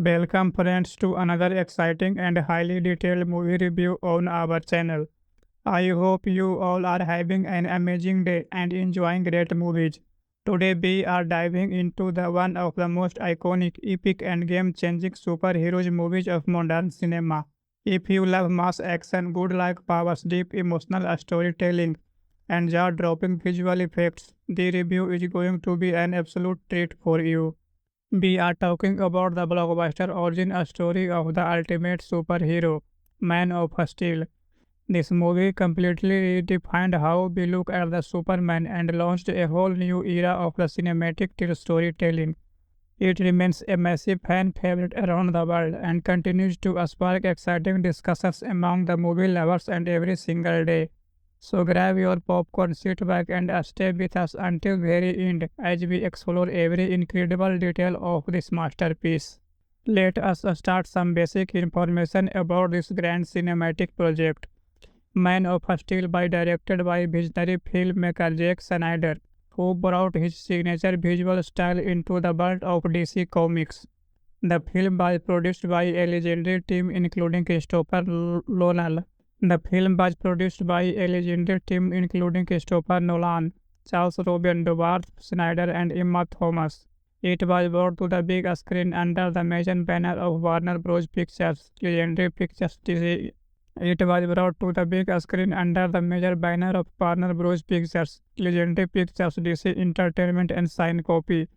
Welcome friends to another exciting and highly detailed movie review on our channel. I hope you all are having an amazing day and enjoying great movies. Today we are diving into the one of the most iconic, epic and game-changing superheroes movies of modern cinema. If you love mass action, good like powers, deep emotional storytelling, and jaw-dropping visual effects, the review is going to be an absolute treat for you. We are talking about the blockbuster origin story of the ultimate superhero, Man of Steel. This movie completely redefined how we look at the Superman and launched a whole new era of the cinematic storytelling. It remains a massive fan favorite around the world and continues to spark exciting discussions among the movie lovers and every single day. So grab your popcorn, sit back and stay with us until very end as we explore every incredible detail of this masterpiece. Let us start some basic information about this grand cinematic project. Man of Steel by directed by visionary filmmaker Zack Snyder, who brought his signature visual style into the world of DC Comics. The film was produced by a legendary team including Christopher Nolan. The film was produced by a legendary team including Christopher Nolan, Charles Robin Duvall, Snyder, and Emma Thomas. It was brought to the big screen under the major banner of Warner Bros. Pictures, Legendary Pictures DC. It was brought to the big screen under the major banner of Warner Bros. Pictures, Legendary Pictures DC Entertainment and Sign Copy.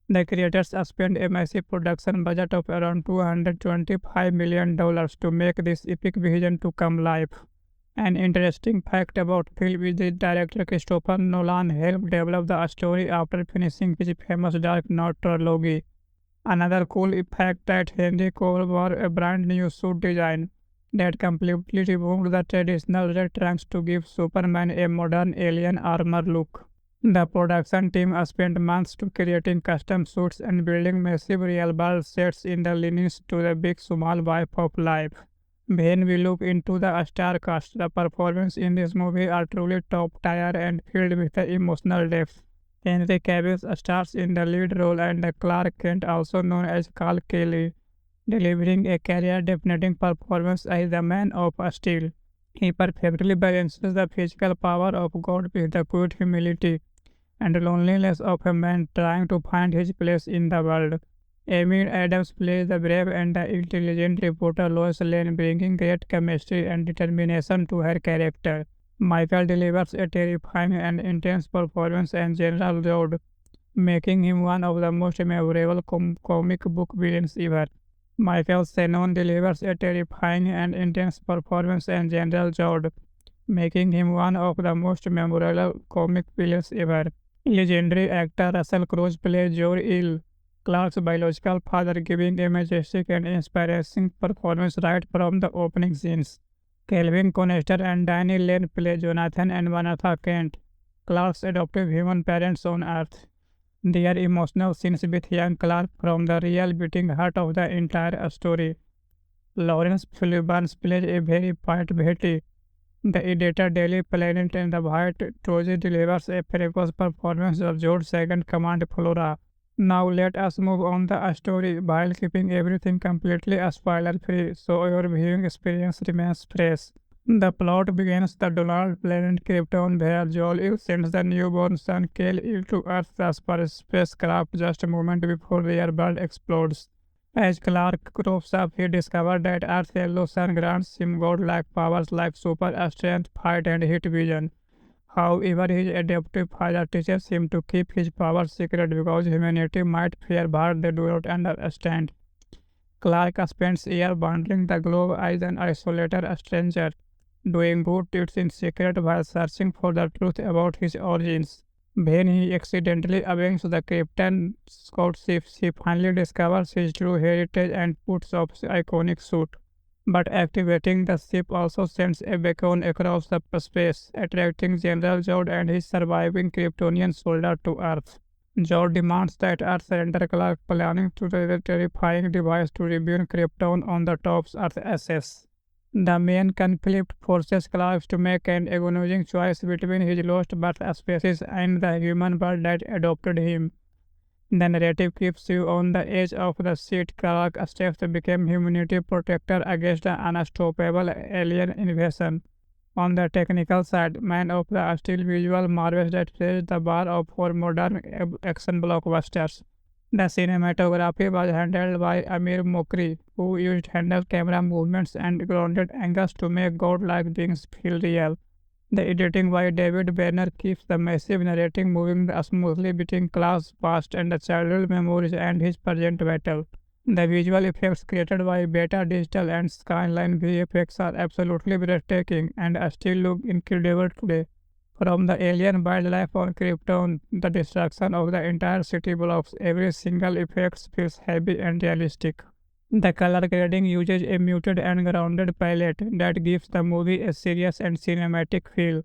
The creators spent a massive production budget of around $225 million to make this epic vision to come live. An interesting fact about film is that director Christopher Nolan helped develop the story after finishing his famous Dark Knight trilogy. Another cool fact that Henry Cavill wore a brand new suit design that completely removed the traditional red trunks to give Superman a modern alien armor look. The production team spent months to creating custom suits and building massive real-world sets in the leanings to the big small vibe of life. When we look into the star cast, the performances in this movie are truly top tier and filled with the emotional depth. Henry Cavill stars in the lead role and Clark Kent, also known as Kal Kelly, delivering a career-defining performance as the Man of Steel. He perfectly balances the physical power of God with the quiet humility and loneliness of a man trying to find his place in the world. Amy Adams plays the brave and the intelligent reporter Lois Lane, bringing great chemistry and determination to her character. Michael delivers a terrifying and intense performance as General Zod, making him one of the most memorable comic book villains ever. Michael Shannon delivers a terrifying and intense performance as General Zod, making him one of the most memorable comic villains ever. Legendary actor Russell Crowe plays Jor-El, Clark's biological father, giving a majestic and inspiring performance right from the opening scenes. Kelvin Connester and Danny Lane play Jonathan and Vanessa Kent, Clark's adoptive human parents on Earth. Their emotional scenes with young Clark from the real beating heart of the entire story. Lawrence Fishburne plays a very quiet Betty, the editor Daily Planet, and the White Trojan delivers a precocious performance of George's second command Flora. Now let us move on the story while keeping everything completely spoiler free so your viewing experience remains fresh. The plot begins the Donald planet Krypton where Joel sends the newborn son Kal-El to Earth as per a spacecraft just a moment before their world explodes. As Clark grows up, he discovers that Earth's yellow sun grants him godlike powers like super strength, fight, and heat vision. However, his adoptive father teaches him to keep his powers secret because humanity might fear what they do not understand. Clark spends years wandering the globe as an isolated stranger, doing good deeds in secret while searching for the truth about his origins. When he accidentally awaits the Krypton scout ship, he finally discovers his true heritage and puts off his iconic suit. But activating the ship also sends a beacon across the space, attracting General Zod and his surviving Kryptonian soldier to Earth. Zod demands that Earth surrender Clark, planning to use a terrifying device to rebuild Krypton on the top Earth SS. The main conflict forces Clark to make an agonizing choice between his lost birth species and the human world that adopted him. The narrative keeps you on the edge of the seat. Clark steps to become humanity protector against the unstoppable alien invasion. On the technical side, Man of the Steel visual marvels that raised the bar of for modern action blockbusters. The cinematography was handled by Amir Mokri, who used handheld camera movements and grounded angles to make godlike beings feel real. The editing by David Banner keeps the massive narrating moving smoothly between class, past, and the childhood memories and his present battle. The visual effects created by Beta Digital and Skyline VFX are absolutely breathtaking and still look incredible today. From the alien wildlife on Krypton, the destruction of the entire city blocks, every single effect feels heavy and realistic. The color grading uses a muted and grounded palette that gives the movie a serious and cinematic feel.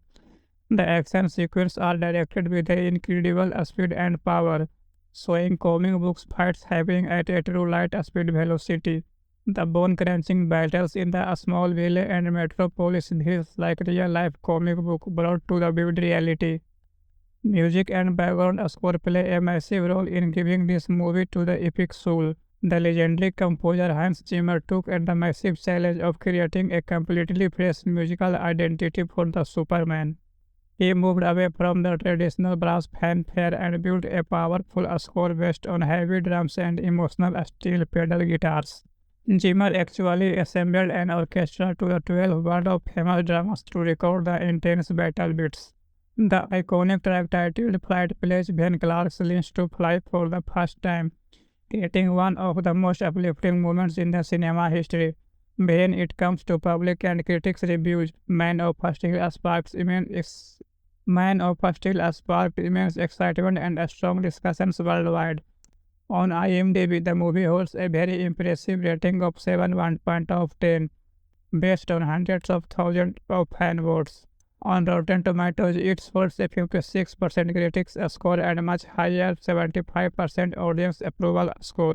The action sequences are directed with an incredible speed and power, showing comic books fights happening at a true light speed velocity. The bone-crunching battles in the small village and metropolis feels like real-life comic book brought to the vivid reality. Music and background score play a massive role in giving this movie to the epic soul. The legendary composer Hans Zimmer took at the massive challenge of creating a completely fresh musical identity for the Superman. He moved away from the traditional brass fanfare and built a powerful score based on heavy drums and emotional steel pedal guitars. Zimmer actually assembled an orchestra to the 12 world of famous dramas to record the intense battle beats. The iconic track titled Flight plays Ben Clark's learns to fly for the first time, creating one of the most uplifting moments in the cinema history. When it comes to public and critics' reviews, Man of Steel sparked immense excitement and strong discussions worldwide. On IMDb, the movie holds a very impressive rating of 7.1 out of 10, based on hundreds of thousands of fan votes. On Rotten Tomatoes, it holds a 56% critics score and much higher 75% audience approval score.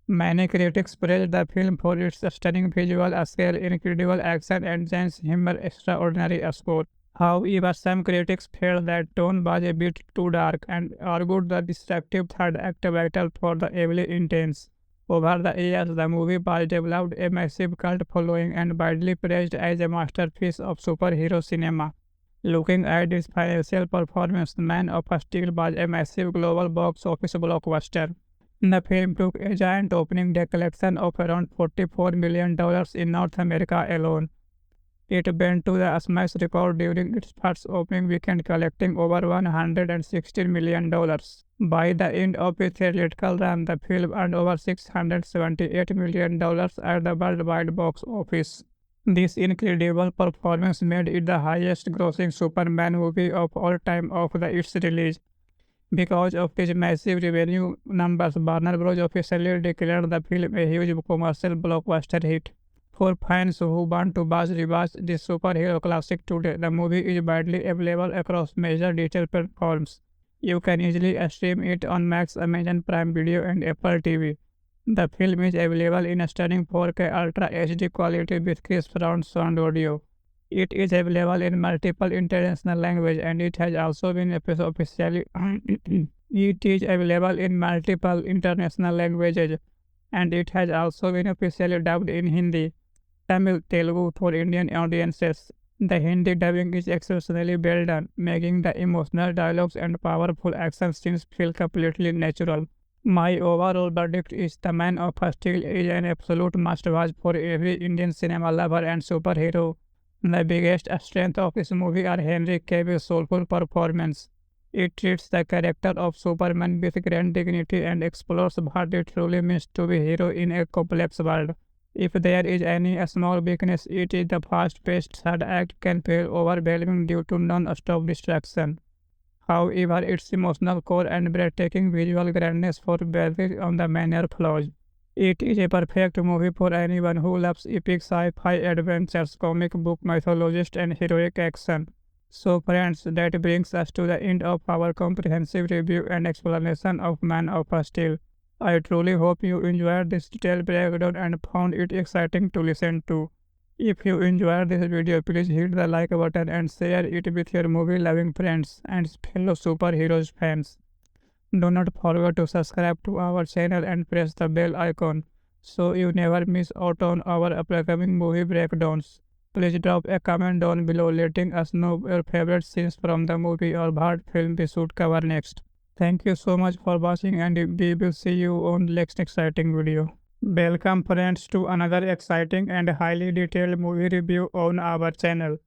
Many critics praised the film for its stunning visual scale, incredible action, and James Zimmer's extraordinary score. However, some critics felt that tone was a bit too dark and argued the destructive third act battle for the heavily intense. Over the years, the movie has developed a massive cult following and widely praised as a masterpiece of superhero cinema. Looking at its financial performance, Man of Steel was a massive global box office blockbuster. The film took a giant opening day collection of around $44 million in North America alone. It bent to the smash record during its first opening weekend, collecting over $116 million. By the end of its theatrical run, the film earned over $678 million at the worldwide box office. This incredible performance made it the highest-grossing Superman movie of all time after its release. Because of these massive revenue numbers, Warner Bros. Officially declared the film a huge commercial blockbuster hit. For fans who want to rewatch this superhero classic today, the movie is widely available across major digital platforms. You can easily stream it on Max, Amazon Prime Video, and Apple TV. The film is available in a stunning 4K Ultra HD quality with crisp surround audio. It is available in multiple international languages and it has also been officially it is available in multiple international languages and it has also been officially dubbed in Hindi, Tamil, Telugu for Indian audiences. The Hindi dubbing is exceptionally well done, making the emotional dialogues and powerful action scenes feel completely natural. My overall verdict is The Man of Steel is an absolute must-watch for every Indian cinema lover and superhero. The biggest strength of this movie are Henry Cavill's soulful performance. It treats the character of Superman with grand dignity and explores what it truly means to be a hero in a complex world. If there is any small weakness, it is the fast-paced third act can feel overwhelming due to non-stop distraction. However, its emotional core and breathtaking visual grandness forbade on the minor flaws. It is a perfect movie for anyone who loves epic sci-fi adventures, comic book mythologist, and heroic action. So friends, that brings us to the end of our comprehensive review and explanation of Man of Steel. I truly hope you enjoyed this detailed breakdown and found it exciting to listen to. If you enjoyed this video, please hit the like button and share it with your movie-loving friends and fellow superheroes fans. Do not forget to subscribe to our channel and press the bell icon so you never miss out on our upcoming movie breakdowns. Please drop a comment down below letting us know your favorite scenes from the movie or what film we should cover next. Thank you so much for watching and we will see you on next exciting video. Welcome friends to another exciting and highly detailed movie review on our channel.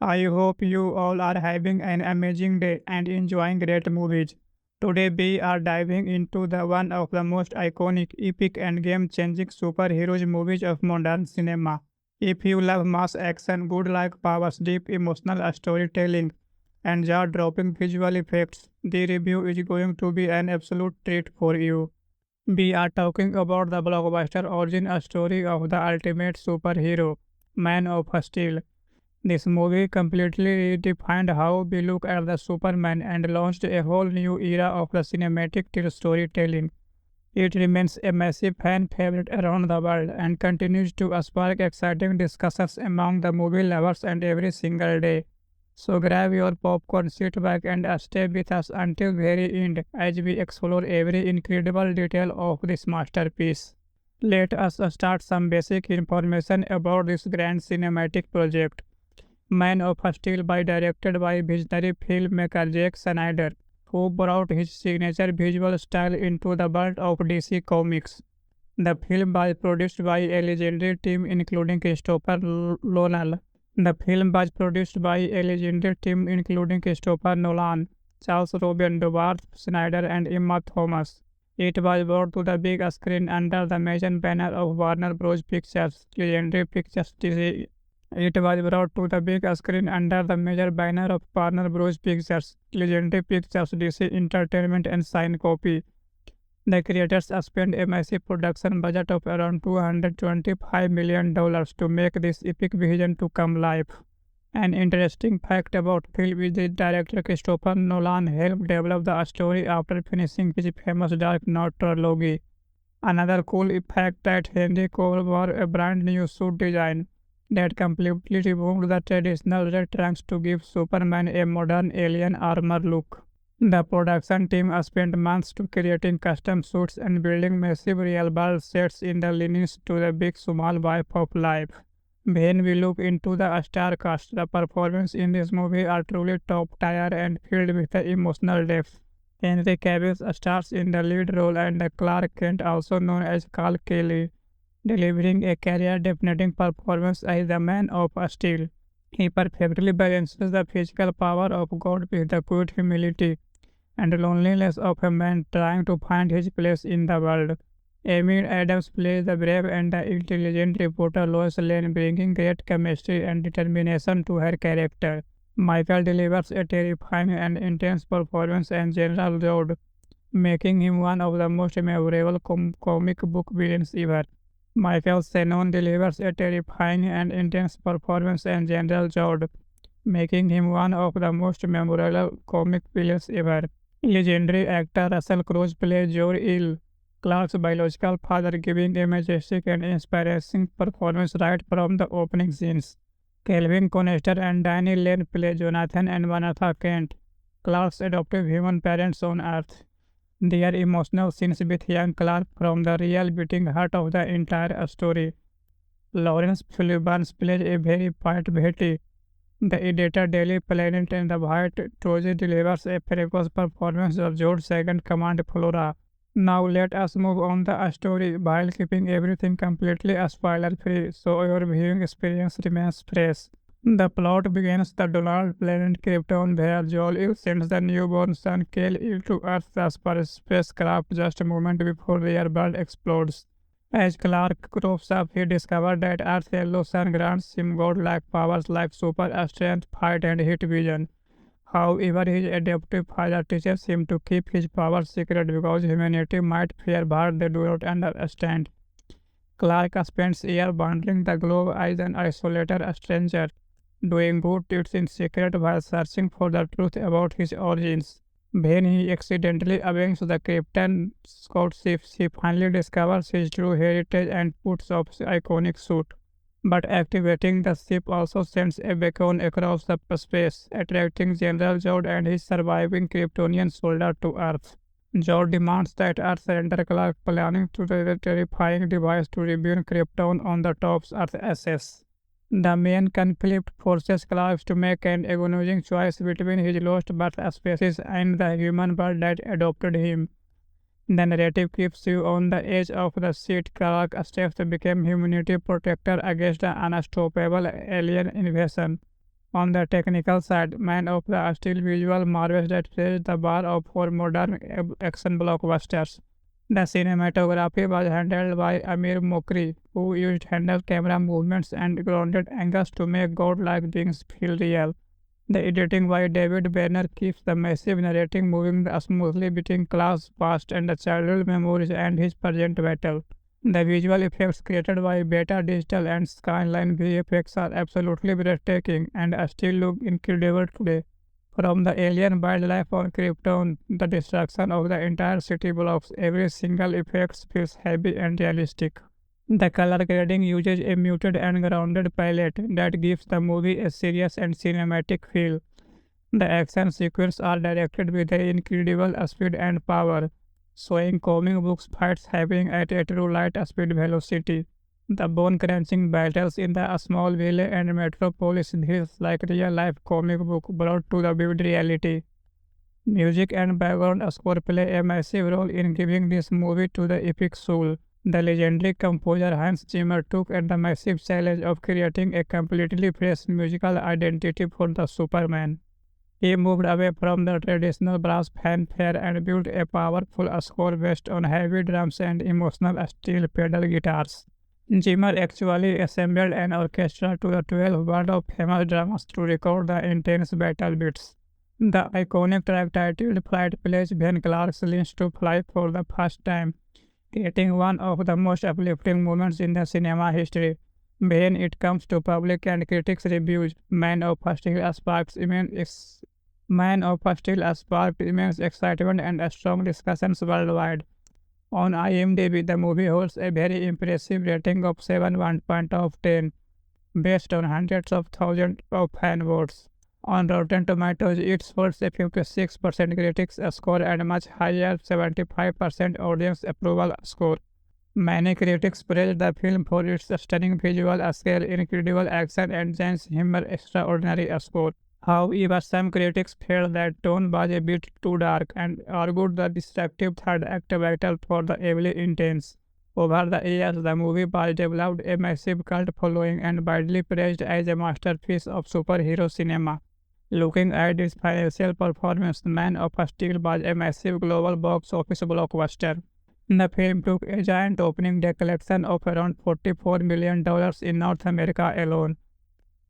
I hope you all are having an amazing day and enjoying great movies. Today we are diving into the one of the most iconic, epic and game-changing superheroes movies of modern cinema. If you love mass action, good like powers, deep emotional storytelling, and jaw-dropping visual effects, the review is going to be an absolute treat for you. We are talking about the blockbuster origin story of the ultimate superhero, Man of Steel. This movie completely redefined how we look at the Superman and launched a whole new era of the cinematic storytelling. It remains a massive fan favorite around the world and continues to spark exciting discussions among the movie lovers and every single day. So grab your popcorn, sit back and stay with us until very end as we explore every incredible detail of this masterpiece. Let us start some basic information about this grand cinematic project. Man of Steel by directed by visionary filmmaker Zack Snyder, who brought his signature visual style into the world of DC Comics. The film was produced by a legendary team including Christopher Nolan. Christopher Nolan, Charles Robin Duvall, Snyder, and Emma Thomas. It was brought to the big screen under the major banner of Warner Bros. Pictures, Legendary Pictures DC. It was brought to the big screen under the major banner of Warner Bros. Pictures, Legendary Pictures, DC Entertainment, and Sign Copy. The creators spent a massive production budget of around $225 million to make this epic vision to come life. An interesting fact about film is that director Christopher Nolan helped develop the story after finishing his famous Dark Knight trilogy. Another cool fact that Henry Cavill wore a brand new suit design that completely removed the traditional red trunks to give Superman a modern alien armor look. The production team spent months to creating custom suits and building massive real-world sets in the lean-ins to the big small vibe of life. When we look into the star cast, the performances in this movie are truly top-tier and filled with the emotional depth. Henry Cavill stars in the lead role and Clark Kent, also known as Kal Kelly, delivering a career-defining performance as the Man of Steel. He perfectly balances the physical power of God with the quiet humility and loneliness of a man trying to find his place in the world. Amy Adams plays the brave and the intelligent reporter Lois Lane, bringing great chemistry and determination to her character. Michael delivers a terrifying and intense performance as General Zod, making him one of the most memorable comic book villains ever. Michael Shannon delivers a terrifying and intense performance as General Zod, making him one of the most memorable comic villains ever. Legendary actor Russell Crowe plays Jor-El, Clark's biological father, giving a majestic and inspiring performance right from the opening scenes. Kelvin Connester and Danny Lane play Jonathan and Vanessa Kent, Clark's adoptive human parents on Earth. Their emotional scenes with young Clark from the real beating heart of the entire story. Lawrence Fishburne plays a very Betty, the editor Daily Planet, and the White Trojan delivers a ferocious performance of George Second Command Flora. Now let us move on the story while keeping everything completely spoiler-free so your viewing experience remains fresh. The plot begins the Donald planet Krypton where Jor-El sends the newborn son Kal-El to Earth's spacecraft just a moment before their world explodes. As Clark grows up, he discovers that Earth's yellow sun grants him godlike powers like super strength, fight, and heat vision. However, his adoptive father teaches him to keep his powers secret because humanity might fear what they do not understand. Clark spends years wandering the globe as an isolated stranger, doing good deeds in secret while searching for the truth about his origins. When he accidentally awakens the Krypton scout ship, he finally discovers his true heritage and puts off his iconic suit. But activating the ship also sends a beacon across the space, attracting General Zod and his surviving Kryptonian soldier to Earth. Zod demands that Earth surrender Clark, planning to use a terrifying device to rebuild Krypton on the top Earth SS. The main conflict forces Clark to make an agonizing choice between his lost birth species and the human world that adopted him. The narrative keeps you on the edge of the seat. Clark steps to become humanity protector against the unstoppable alien invasion. On the technical side, Man of the Steel visual marvels that raised the bar for modern action blockbusters. The cinematography was handled by Amir Mokri, who used handheld camera movements and grounded angles to make godlike beings feel real. The editing by David Banner keeps the massive narrating moving smoothly between class past and the childhood memories and his present battle. The visual effects created by Beta Digital and Skyline VFX are absolutely breathtaking and still look incredible today. From the alien wildlife on Krypton, the destruction of the entire city blocks, every single effect feels heavy and realistic. The color grading uses a muted and grounded palette that gives the movie a serious and cinematic feel. The action sequences are directed with an incredible speed and power, showing comic books fights happening at a true light speed velocity. The bone-crunching battles in the Smallville and Metropolis feels like real-life comic book brought to the vivid reality. Music and background score play a massive role in giving this movie to the epic soul. The legendary composer Hans Zimmer took the massive challenge of creating a completely fresh musical identity for the Superman. He moved away from the traditional brass fanfare and built a powerful score based on heavy drums and emotional steel pedal guitars. Zimmer actually assembled an orchestra to the 12 world of famous dramas to record the intense battle beats. The iconic track titled Flight plays when Clark learns to fly for the first time, creating one of the most uplifting moments in the cinema history. When it comes to public and critics' reviews, Man of Steel sparked immense excitement and strong discussions worldwide. On IMDb, the movie holds a very impressive rating of 7.1 out of 10, based on hundreds of thousands of fan votes. On Rotten Tomatoes, it holds a 56% critics score and much higher 75% audience approval score. Many critics praised the film for its stunning visual scale, incredible action, and James Zimmer's extraordinary score. However, some critics felt that tone was a bit too dark and argued the destructive third act battle for the heavily intense. Over the years, the movie was developed a massive cult following and widely praised as a masterpiece of superhero cinema. Looking at its financial performance, Man of Steel was a massive global box office blockbuster. The film took a giant opening day collection of around $44 million in North America alone.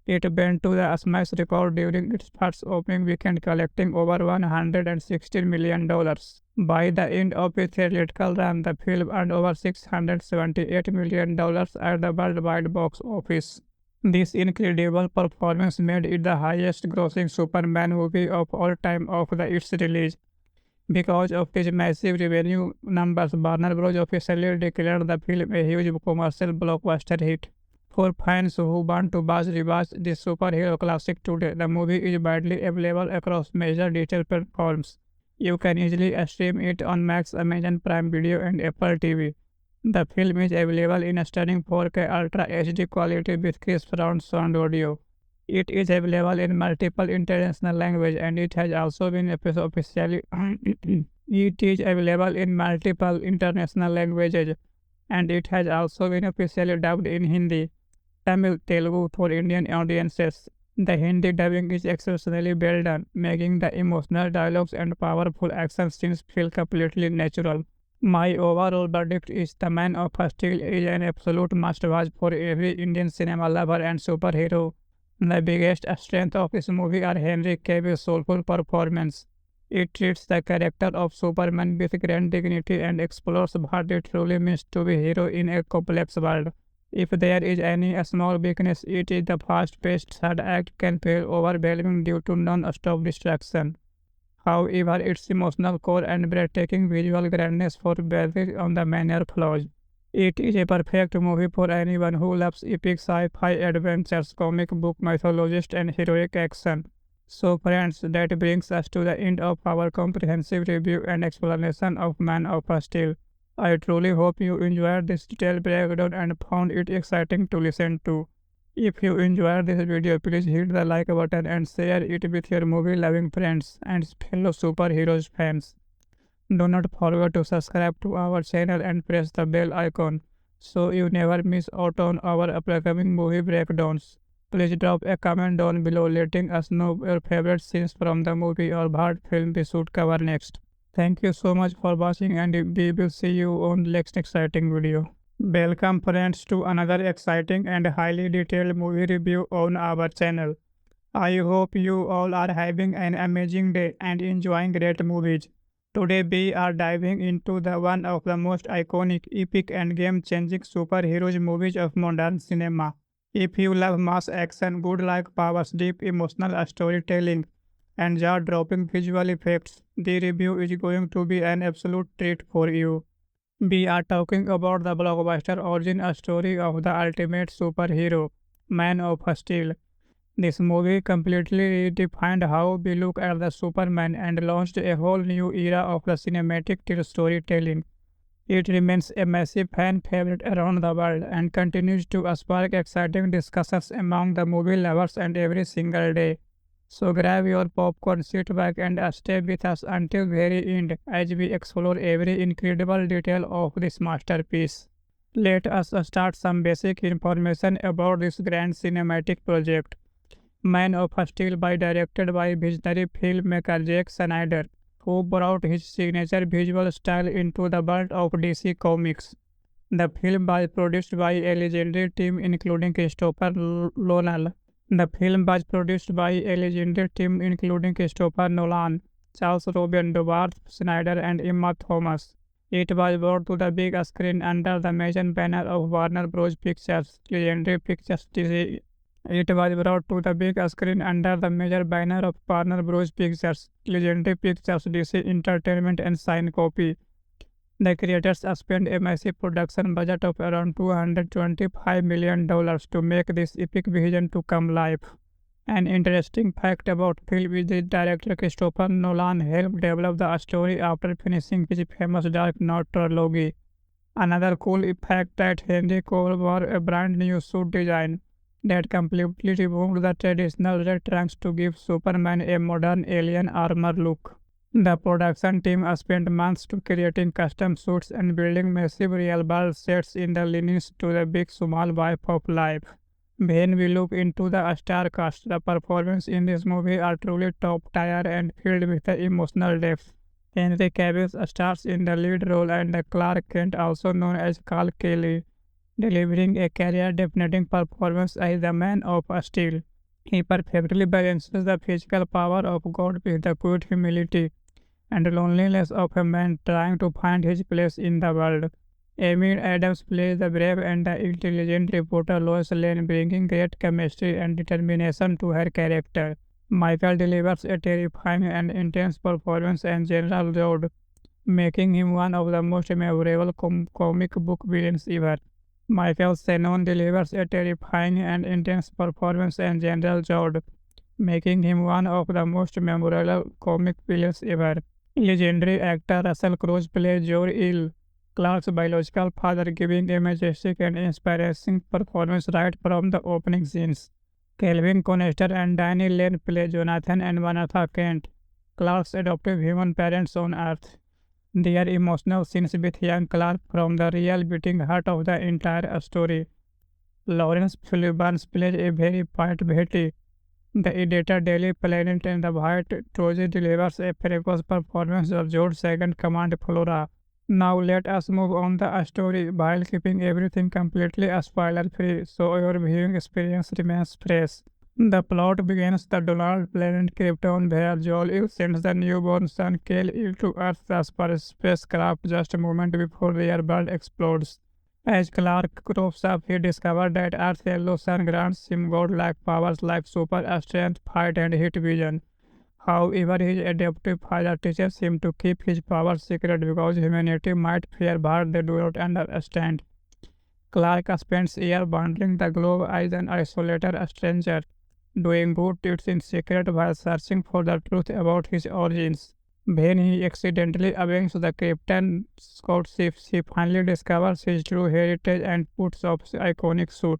It went to the smash record during its first opening weekend, collecting over $116 million. By the end of its theatrical run, the film earned over $678 million at the worldwide box office. This incredible performance made it the highest-grossing Superman movie of all time after its release. Because of its massive revenue numbers, Warner Bros. Officially declared the film a huge commercial blockbuster hit. For fans who want to rewatch this superhero classic today, the movie is widely available across major digital platforms. You can easily stream it on Max, Amazon Prime Video, and Apple TV. The film is available in stunning 4K Ultra HD quality with crisp sound audio. It is available in multiple international languages and it has also been officially it is available in multiple international languages and it has also been officially dubbed in Hindi, Tamil, Telugu for Indian audiences. The Hindi dubbing is exceptionally well done, making the emotional dialogues and powerful action scenes feel completely natural. My overall verdict is The Man of Steel is an absolute must-watch for every Indian cinema lover and superhero. The biggest strength of this movie are Henry Cavill's soulful performance. It treats the character of Superman with great dignity and explores what it truly means to be a hero in a complex world. If there is any small weakness, it is the fast-paced third act can feel overwhelming due to non-stop distraction. However, its emotional core and breathtaking visual grandness forbade on the minor flaws. It is a perfect movie for anyone who loves epic sci-fi adventures, comic book mythologists, and heroic action. So friends, that brings us to the end of our comprehensive review and explanation of Man of Steel. I truly hope you enjoyed this detailed breakdown and found it exciting to listen to. If you enjoyed this video, please hit the like button and share it with your movie-loving friends and fellow superheroes fans. Do not forget to subscribe to our channel and press the bell icon so you never miss out on our upcoming movie breakdowns. Please drop a comment down below letting us know your favorite scenes from the movie or what film we should cover next. Thank you so much for watching and we will see you on next exciting video. Welcome friends to another exciting and highly detailed movie review on our channel. I hope you all are having an amazing day and enjoying great movies. Today we are diving into the one of the most iconic, epic and game-changing superheroes movies of modern cinema. If you love mass action, good-like powers, deep emotional storytelling, and jaw-dropping visual effects, the review is going to be an absolute treat for you. We are talking about the blockbuster origin story of the ultimate superhero, Man of Steel. This movie completely redefined how we look at the Superman and launched a whole new era of the cinematic storytelling. It remains a massive fan favorite around the world and continues to spark exciting discussions among the movie lovers and every single day. So grab your popcorn, sit back and stay with us until very end as we explore every incredible detail of this masterpiece. Let us start some basic information about this grand cinematic project. Man of Steel directed by visionary filmmaker Zack Snyder, who brought his signature visual style into the world of DC Comics. The film was produced by a legendary team including Christopher Nolan. Charles Robin, Duvall Snyder, and Emma Thomas. It was brought to the big screen under the major banner of Warner Bros. Pictures, Legendary Pictures DC. It was brought to the big screen under the major banner of Warner Bros. Pictures, Legendary Pictures, DC Entertainment, and Sign Copy. The creators spent a massive production budget of around $225 million to make this epic vision to come life. An interesting fact about film is that director Christopher Nolan helped develop the story after finishing his famous Dark Knight trilogy. Another cool fact that Henry Cavill wore a brand new suit design that completely removed the traditional red trunks to give Superman a modern alien armor look. The production team spent months to creating custom suits and building massive real-world sets in the leanings to the big small vibe of life. When we look into the star cast, the performances in this movie are truly top tier and filled with the emotional depth. Henry Cavill stars in the lead role and Clark Kent, also known as Kal Kelly, delivering a career-defining performance as the Man of Steel. He perfectly balances the physical power of God with the quiet humility and loneliness of a man trying to find his place in the world. Amy Adams plays the brave and the intelligent reporter Lois Lane, bringing great chemistry and determination to her character. Michael delivers a terrifying and intense performance as General Zod, making him one of the most memorable comic book villains ever. Michael Shannon delivers a terrifying and intense performance as General Zod, making him one of the most memorable comic villains ever. Legendary actor Russell Crowe plays Jor-El, Clark's biological father, giving a majestic and inspiring performance right from the opening scenes. Kelvin Connester and Danny Lane play Jonathan and Vanessa Kent, Clark's adoptive human parents on Earth. Their emotional scenes with young Clark from the real beating heart of the entire story. Lawrence Fishburne plays a very quiet Betty, the editor Daily Planet, and the White Trojan delivers a ferocious performance of George's second command Flora. Now let us move on the story while keeping everything completely spoiler-free so your viewing experience remains fresh. The plot begins the Donald planet Krypton where Jor-El sends the newborn son Kal-El to Earth as per spacecraft just a moment before their world explodes. As Clark grows up, he discovers that Earth's yellow sun grants him godlike powers like super strength, fight, and heat vision. However, his adoptive father teaches him to keep his powers secret because humanity might fear what they do not understand. Clark spends years wandering the globe as an isolated stranger, doing good deeds in secret while searching for the truth about his origins. When he accidentally abandons the Captain Scott ship, he finally discovers his true heritage and puts off his iconic suit.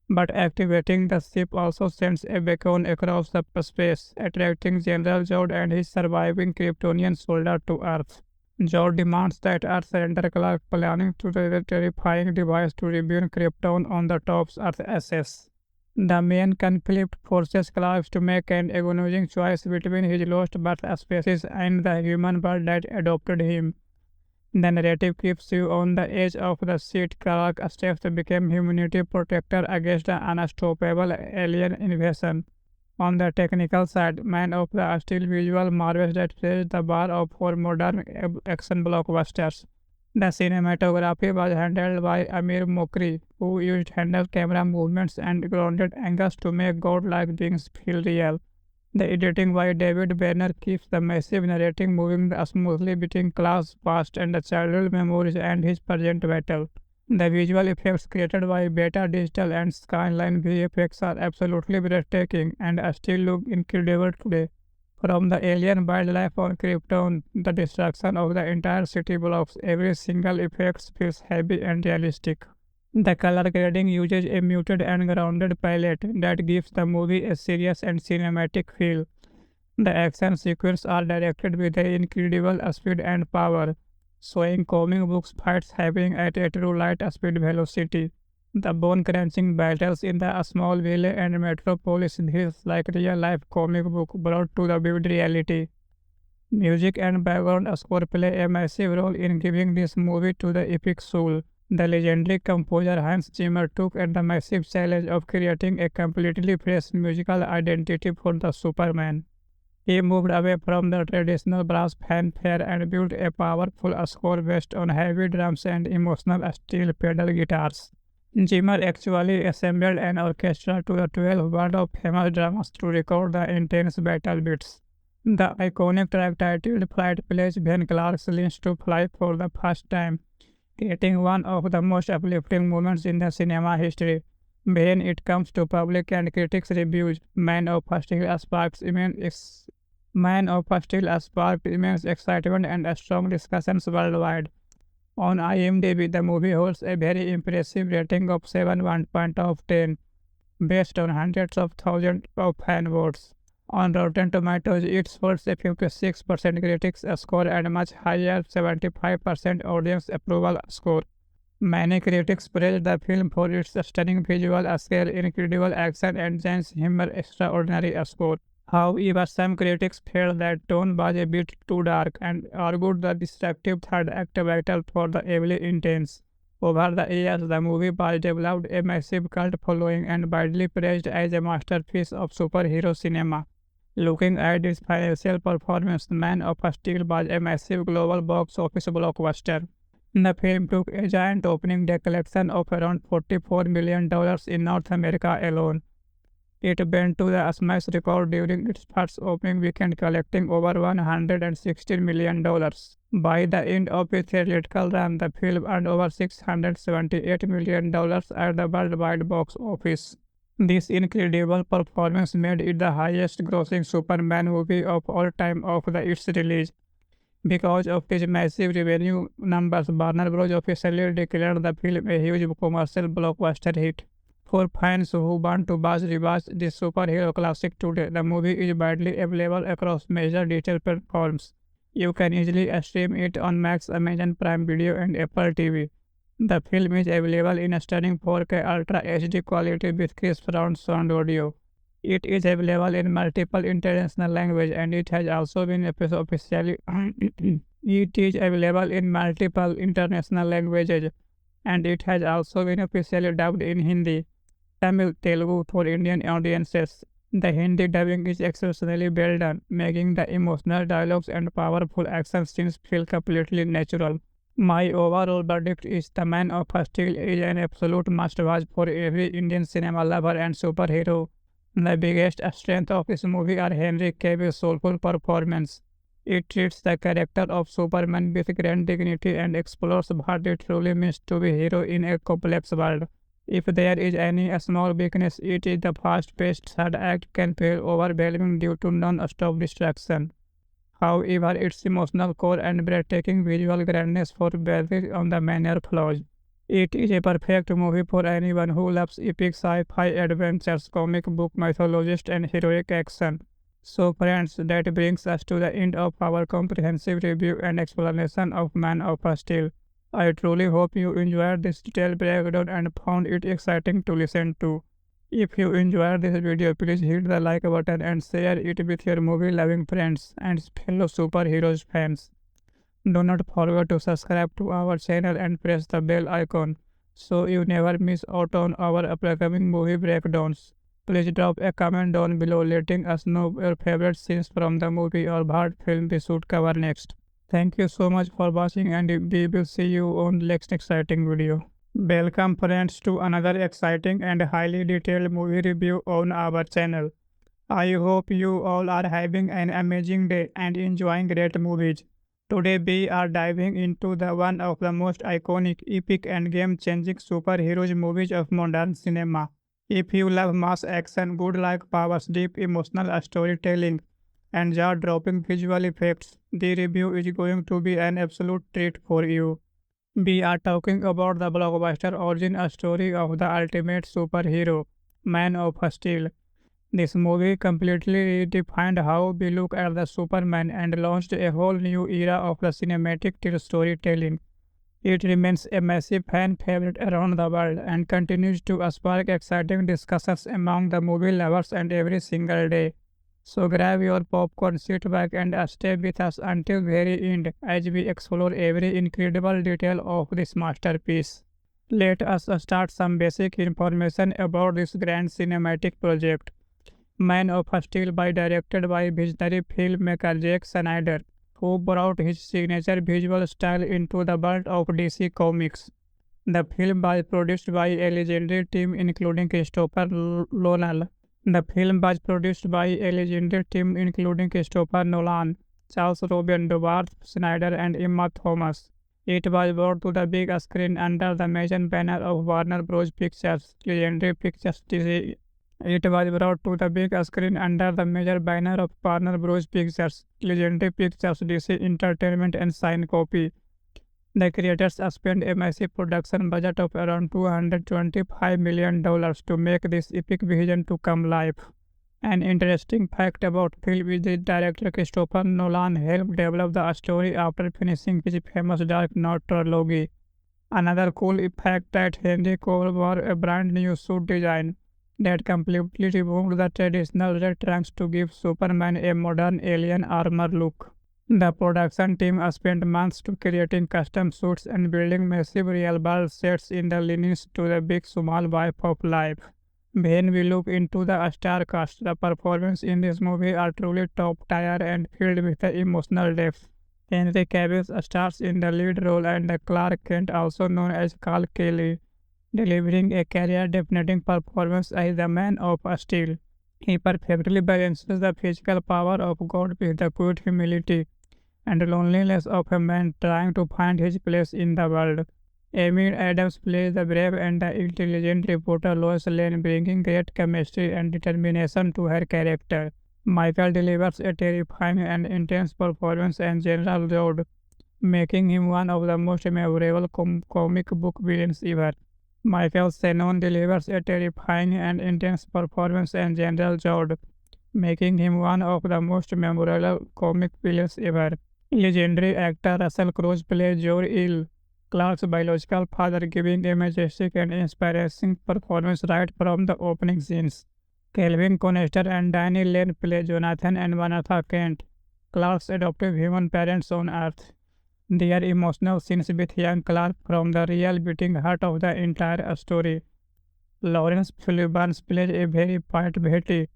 But activating the ship also sends a beacon across the space, attracting General Zod and his surviving Kryptonian soldier to Earth. Zod demands that Earth surrender Clark, planning to use a terrifying device to rebuild Krypton on the top Earth SS. The main conflict forces Clark to make an agonizing choice between his lost birth species and the human world that adopted him. The narrative keeps you on the edge of the seat. Clark steps to become humanity protector against the unstoppable alien invasion. On the technical side, Man of Steel visual marvels that raise the bar of for modern action blockbusters. The cinematography was handled by Amir Mokri, who used handheld camera movements and grounded angles to make godlike beings feel real. The editing by David Banner keeps the massive narrating moving smoothly between Clark's past and the childhood memories and his present battle. The visual effects created by Beta Digital and Skyline VFX are absolutely breathtaking and still look incredible today. From the alien wildlife on Krypton, the destruction of the entire city blocks, every single effect feels heavy and realistic. The color grading uses a muted and grounded palette that gives the movie a serious and cinematic feel. The action sequences are directed with an incredible speed and power, showing comic books fights happening at a true light speed velocity. The bone-crunching battles in the small village and metropolis feels like real-life comic book brought to the vivid reality. Music and background score play a massive role in giving this movie to the epic soul. The legendary composer Hans Zimmer took on the massive challenge of creating a completely fresh musical identity for the Superman. He moved away from the traditional brass fanfare and built a powerful score based on heavy drums and emotional steel pedal guitars. Zimmer actually assembled an orchestra to the 12 World of Famous dramas to record the intense battle beats. The iconic track titled Flight plays when Clark learns to fly for the first time, creating one of the most uplifting moments in the cinema history. When it comes to public and critics' reviews, Man of Steel sparked immense excitement and strong discussions worldwide. On IMDb, the movie holds a very impressive rating of 7.1 out of 10, based on hundreds of thousands of fan votes. On Rotten Tomatoes, it holds a 56% critics score and much higher 75% audience approval score. Many critics praised the film for its stunning visual scale, incredible action, and Hans Zimmer's extraordinary score. However, some critics felt that tone was a bit too dark and argued the destructive third act battle for the heavily intense. Over the years, the movie was developed a massive cult following and widely praised as a masterpiece of superhero cinema. Looking at its financial performance, Man of Steel was a massive global box office blockbuster. The film took a giant opening day collection of around $44 million in North America alone. It went to the smash record during its first opening weekend, collecting over $116 million. By the end of its theatrical run, the film earned over $678 million at the worldwide box office. This incredible performance made it the highest-grossing Superman movie of all time after its release. Because of these massive revenue numbers, Warner Bros. Officially declared the film a huge commercial blockbuster hit. For fans who want to rewatch this superhero classic today, the movie is widely available across major digital platforms. You can easily stream it on Max, Amazon Prime Video, and Apple TV. The film is available in a stunning 4K Ultra HD quality with crisp sound audio. It is available in multiple international languages, and it has also been officially it is available in multiple international languages, and it has also been officially dubbed in Hindi, Tamil, Telugu for Indian audiences. The Hindi dubbing is exceptionally well done, making the emotional dialogues and powerful action scenes feel completely natural. My overall verdict is The Man of Steel is an absolute must-watch for every Indian cinema lover and superhero. The biggest strength of this movie are Henry Cavill's soulful performance. It treats the character of Superman with grand dignity and explores what it truly means to be a hero in a complex world. If there is any small weakness, it is the fast-paced third act can feel overwhelming due to non-stop distraction. However, its emotional core and breathtaking visual grandness for basis on the minor flaws. It is a perfect movie for anyone who loves epic sci-fi adventures, comic book mythologist, and heroic action. So, friends, that brings us to the end of our comprehensive review and explanation of Man of Steel. I truly hope you enjoyed this detailed breakdown and found it exciting to listen to. If you enjoyed this video, please hit the like button and share it with your movie-loving friends and fellow superheroes fans. Do not forget to subscribe to our channel and press the bell icon so you never miss out on our upcoming movie breakdowns. Please drop a comment down below letting us know your favorite scenes from the movie or what film we should cover next. Thank you so much for watching and we will see you on next exciting video. Welcome friends to another exciting and highly detailed movie review on our channel. I hope you all are having an amazing day and enjoying great movies. Today we are diving into the one of the most iconic, epic and game-changing superheroes movies of modern cinema. If you love mass action, good-like powers, deep emotional storytelling, and jaw-dropping visual effects, the review is going to be an absolute treat for you. We are talking about the blockbuster origin story of the ultimate superhero, Man of Steel. This movie completely redefined how we look at the Superman and launched a whole new era of the cinematic storytelling. It remains a massive fan favorite around the world and continues to spark exciting discussions among the movie lovers and every single day. So grab your popcorn, sit back and stay with us until very end as we explore every incredible detail of this masterpiece. Let us start some basic information about this grand cinematic project. Man of Steel directed by visionary filmmaker Zack Snyder, who brought his signature visual style into the world of DC Comics. The film was produced by a legendary team including Christopher Nolan, Charles Robin Duvall, Snyder, and Emma Thomas. It was brought to the big screen under the major banner of Warner Bros. Pictures, Legendary Pictures DC. It was brought to the big screen under the major banner of Warner Bros. Pictures, Legendary Pictures DC Entertainment, and Sign Copy. The creators spent a massive production budget of around $225 million to make this epic vision to come live. An interesting fact about film is that director Christopher Nolan helped develop the story after finishing his famous Dark Knight trilogy. Another cool fact that Henry Cavill wore a brand new suit design that completely removed the traditional red trunks to give Superman a modern alien armor look. The production team spent months to creating custom suits and building massive real-world sets in the lean-ins to the big small vibe of life. When we look into the star cast, the performances in this movie are truly top tier and filled with emotional depth. Henry Cavill stars in the lead role and Clark Kent, also known as Kal Kelly, delivering a career-defining performance as the Man of Steel. He perfectly balances the physical power of God with the quiet humility and loneliness of a man trying to find his place in the world. Amy Adams plays the brave and the intelligent reporter Lois Lane, bringing great chemistry and determination to her character. Michael delivers a terrifying and intense performance as General Zod, making him one of the most memorable comic book villains ever. Michael Shannon delivers a terrifying and intense performance as General Zod, making him one of the most memorable comic villains ever. Legendary actor Russell Crowe plays Jor-El, Clark's biological father, giving a majestic and inspiring performance right from the opening scenes. Kelvin Connester and Danny Lane play Jonathan and Vanessa Kent, Clark's adoptive human parents on Earth. Their emotional scenes with young Clark from the real beating heart of the entire story. Lawrence Fishburne plays a very quiet Betty,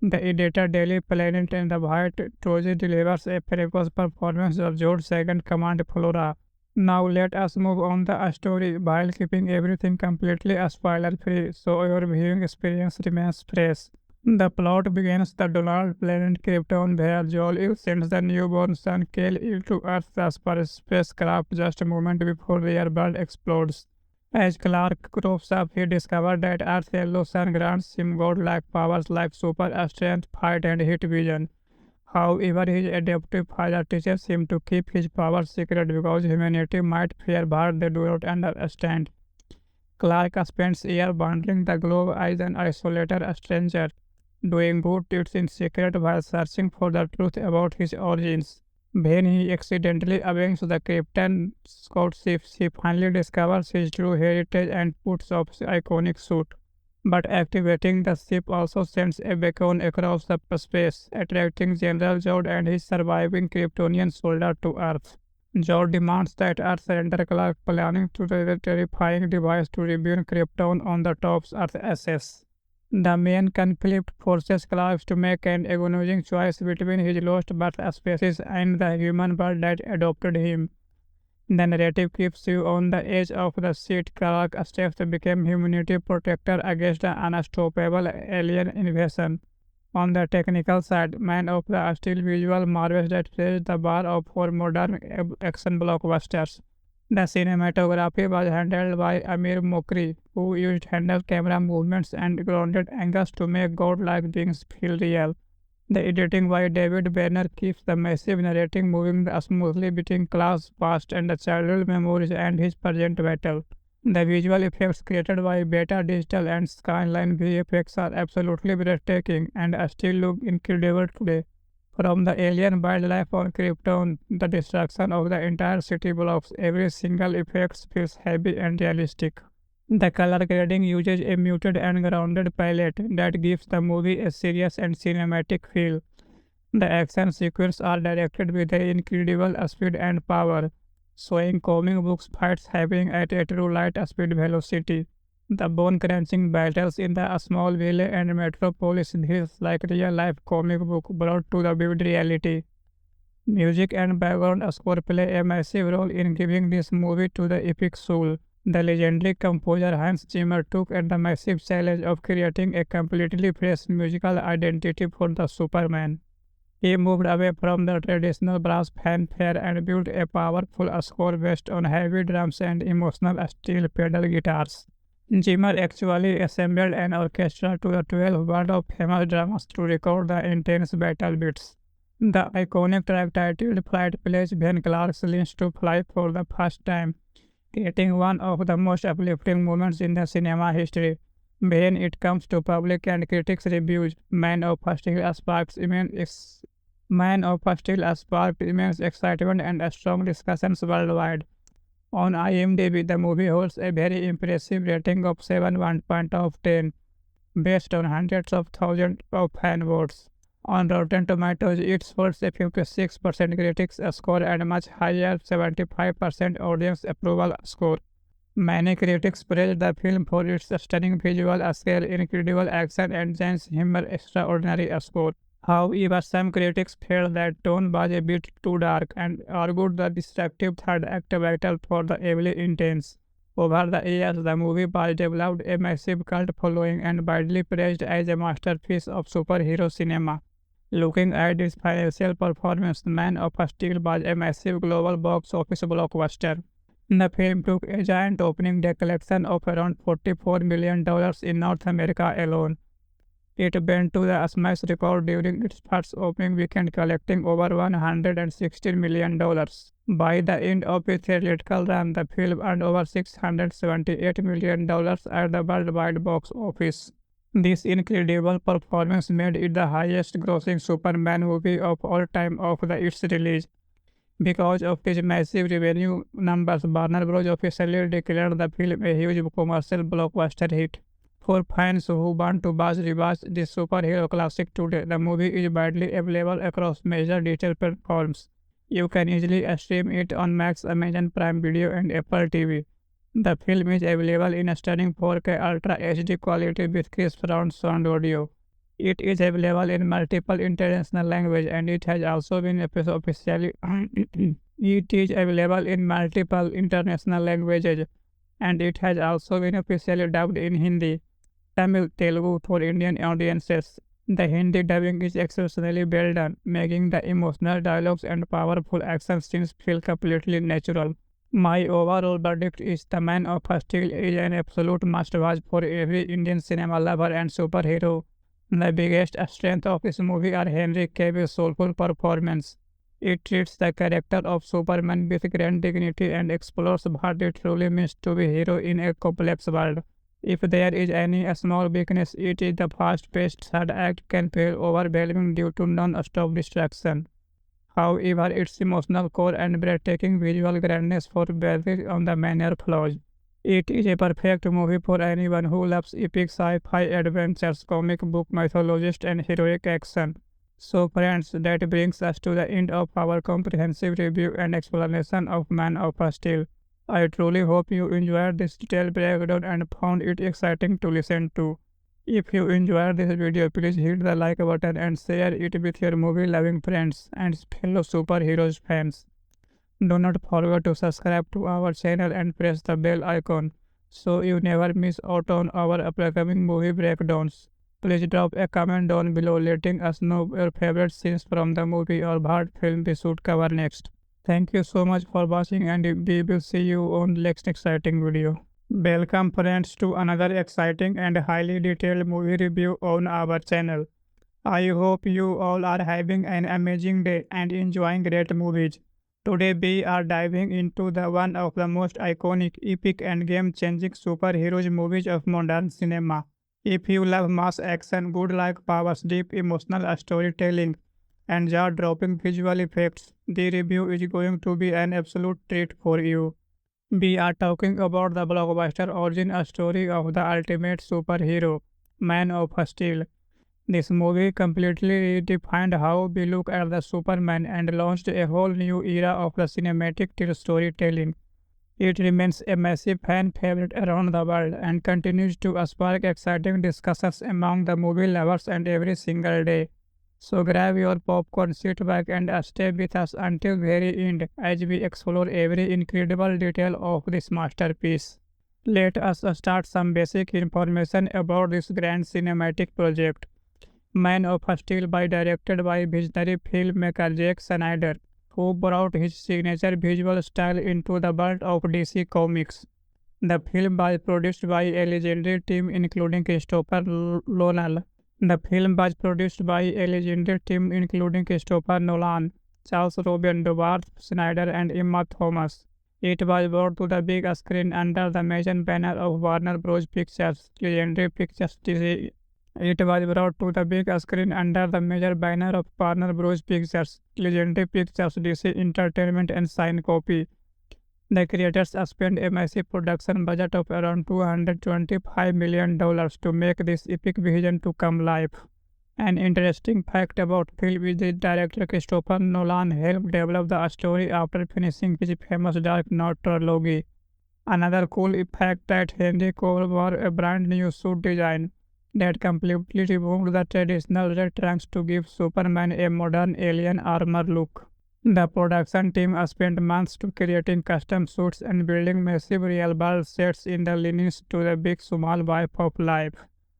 the editor Daily Planet, and the White Trojan delivers a fabulous performance of George's second command Flora. Now let us move on the story while keeping everything completely spoiler-free so your viewing experience remains fresh. The plot begins the Donald planet Krypton where Jor-El sends the newborn son Kal-El to Earth as per spacecraft just a moment before their world explodes. As Clark grows up, he discovers that Earth's yellow sun grants him godlike powers like super strength, fight, and heat vision. However, his adoptive father teaches him to keep his powers secret because humanity might fear what they do not understand. Clark spends years wandering the globe as an isolated stranger, doing good deeds in secret while searching for the truth about his origins. When he accidentally awakens the Captain Scout ship, he finally discovers his true heritage and puts off his iconic suit. But activating the ship also sends a beacon across the space, attracting General Zod and his surviving Kryptonian soldier to Earth. Zod demands that Earth surrender Clark, planning to use a terrifying device to rebuild Krypton on the top Earth SS. The main conflict forces Clark to make an agonizing choice between his lost birth species and the human world that adopted him. The narrative keeps you on the edge of the seat. Clark steps to become humanity protector against the unstoppable alien invasion. On the technical side, Man of the Steel visual marvels that raised the bar of for modern action blockbusters. The cinematography was handled by Amir Mokri, who used handheld camera movements and grounded angles to make godlike beings feel real. The editing by David Banner keeps the massive narrating moving smoothly between Clark's past and the childhood memories and his present battle. The visual effects created by Beta Digital and Skyline VFX are absolutely breathtaking and still look incredible today. From the alien wildlife on Krypton, the destruction of the entire city blocks, every single effect feels heavy and realistic. The color grading uses a muted and grounded palette that gives the movie a serious and cinematic feel. The action sequences are directed with an incredible speed and power, showing comic books fights happening at a true light speed velocity. The bone-crunching battles in the small village and metropolis feels like real-life comic book brought to the vivid reality. Music and background score play a massive role in giving this movie to the epic soul. The legendary composer Hans Zimmer took at the massive challenge of creating a completely fresh musical identity for the Superman. He moved away from the traditional brass fanfare and built a powerful score based on heavy drums and emotional steel pedal guitars. Zimmer actually assembled an orchestra to the 12 world-famous dramas to record the intense battle beats. The iconic track titled Flight plays when Clark learns to fly for the first time, creating one of the most uplifting moments in the cinema history. When it comes to public and critics' reviews, Man of Steel sparked immense excitement and strong discussions worldwide. On IMDb, the movie holds a very impressive rating of 7.1 out of 10, based on hundreds of thousands of fan votes. On Rotten Tomatoes, it holds a 56% critics score and much higher 75% audience approval score. Many critics praised the film for its stunning visual scale, incredible action, and James Zimmer's extraordinary score. However, some critics felt that tone was a bit too dark and argued the destructive third act battle for the heavily intense. Over the years, the movie has developed a massive cult following and widely praised as a masterpiece of superhero cinema. Looking at its financial performance, Man of Steel was a massive global box office blockbuster. The film took a giant opening day collection of around $44 million in North America alone. It bent to the smash record during its first opening weekend, collecting over $116 million. By the end of its theatrical run, the film earned over $678 million at the worldwide box office. This incredible performance made it the highest-grossing Superman movie of all time after its release. Because of its massive revenue numbers, Warner Bros. Officially declared the film a huge commercial blockbuster hit. For fans who want to rewatch this superhero classic today, the movie is widely available across major digital platforms. You can easily stream it on Max, Amazon Prime Video, and Apple TV. The film is available in a stunning 4K Ultra HD quality with crisp surround sound audio. It is available in multiple international languages and it has also been officially it is available in multiple international languages and it has also been officially dubbed in Hindi, Tamil, Telugu for Indian audiences. The Hindi dubbing is exceptionally well done, making the emotional dialogues and powerful action scenes feel completely natural. My overall verdict is The Man of Steel is an absolute must-watch for every Indian cinema lover and superhero. The biggest strength of this movie are Henry Cavill's soulful performance. It treats the character of Superman with grand dignity and explores what it truly means to be a hero in a complex world. If there is any small weakness, it is the fast-paced third act can feel overwhelming due to non-stop distraction. However, its emotional core and breathtaking visual grandness for basis on the minor flaws. It is a perfect movie for anyone who loves epic sci-fi adventures, comic book mythologist, and heroic action. So friends, that brings us to the end of our comprehensive review and explanation of Man of Steel. I truly hope you enjoyed this detailed breakdown and found it exciting to listen to. If you enjoyed this video, please hit the like button and share it with your movie-loving friends and fellow superheroes fans. Do not forget to subscribe to our channel and press the bell icon so you never miss out on our upcoming movie breakdowns. Please drop a comment down below letting us know your favorite scenes from the movie or what film we should cover next. Thank you so much for watching and we will see you on next exciting video. Welcome friends to another exciting and highly detailed movie review on our channel. I hope you all are having an amazing day and enjoying great movies. Today we are diving into the one of the most iconic, epic and game-changing superheroes movies of modern cinema. If you love mass action, good like powers, deep emotional storytelling, and jaw-dropping visual effects, the review is going to be an absolute treat for you. We are talking about the blockbuster origin story of the ultimate superhero, Man of Steel. This movie completely redefined how we look at the Superman and launched a whole new era of the cinematic storytelling. It remains a massive fan favorite around the world and continues to spark exciting discussions among the movie lovers and every single day. So grab your popcorn, sit back and stay with us until very end as we explore every incredible detail of this masterpiece. Let us start some basic information about this grand cinematic project. Man of Steel by directed by visionary filmmaker Zack Snyder, who brought his signature visual style into the world of DC Comics. The film was produced by a legendary team including Christopher Nolan, Charles Robin, Duvall Snyder, and Emma Thomas. It was brought to the big screen under the major banner of Warner Bros. Pictures, Legendary Pictures DC. It was brought to the big screen under the major banner of Warner Bros. Pictures, Legendary Pictures DC Entertainment and Sign Copy. The creators spent a massive production budget of around $225 million to make this epic vision to come life. An interesting fact about film is that director Christopher Nolan helped develop the story after finishing his famous Dark Knight trilogy. Another cool fact that Henry Cavill wore a brand new suit design that completely removed the traditional red trunks to give Superman a modern alien armor look. The production team spent months to creating custom suits and building massive real-world sets in the lean-ins to the big small vibe of life.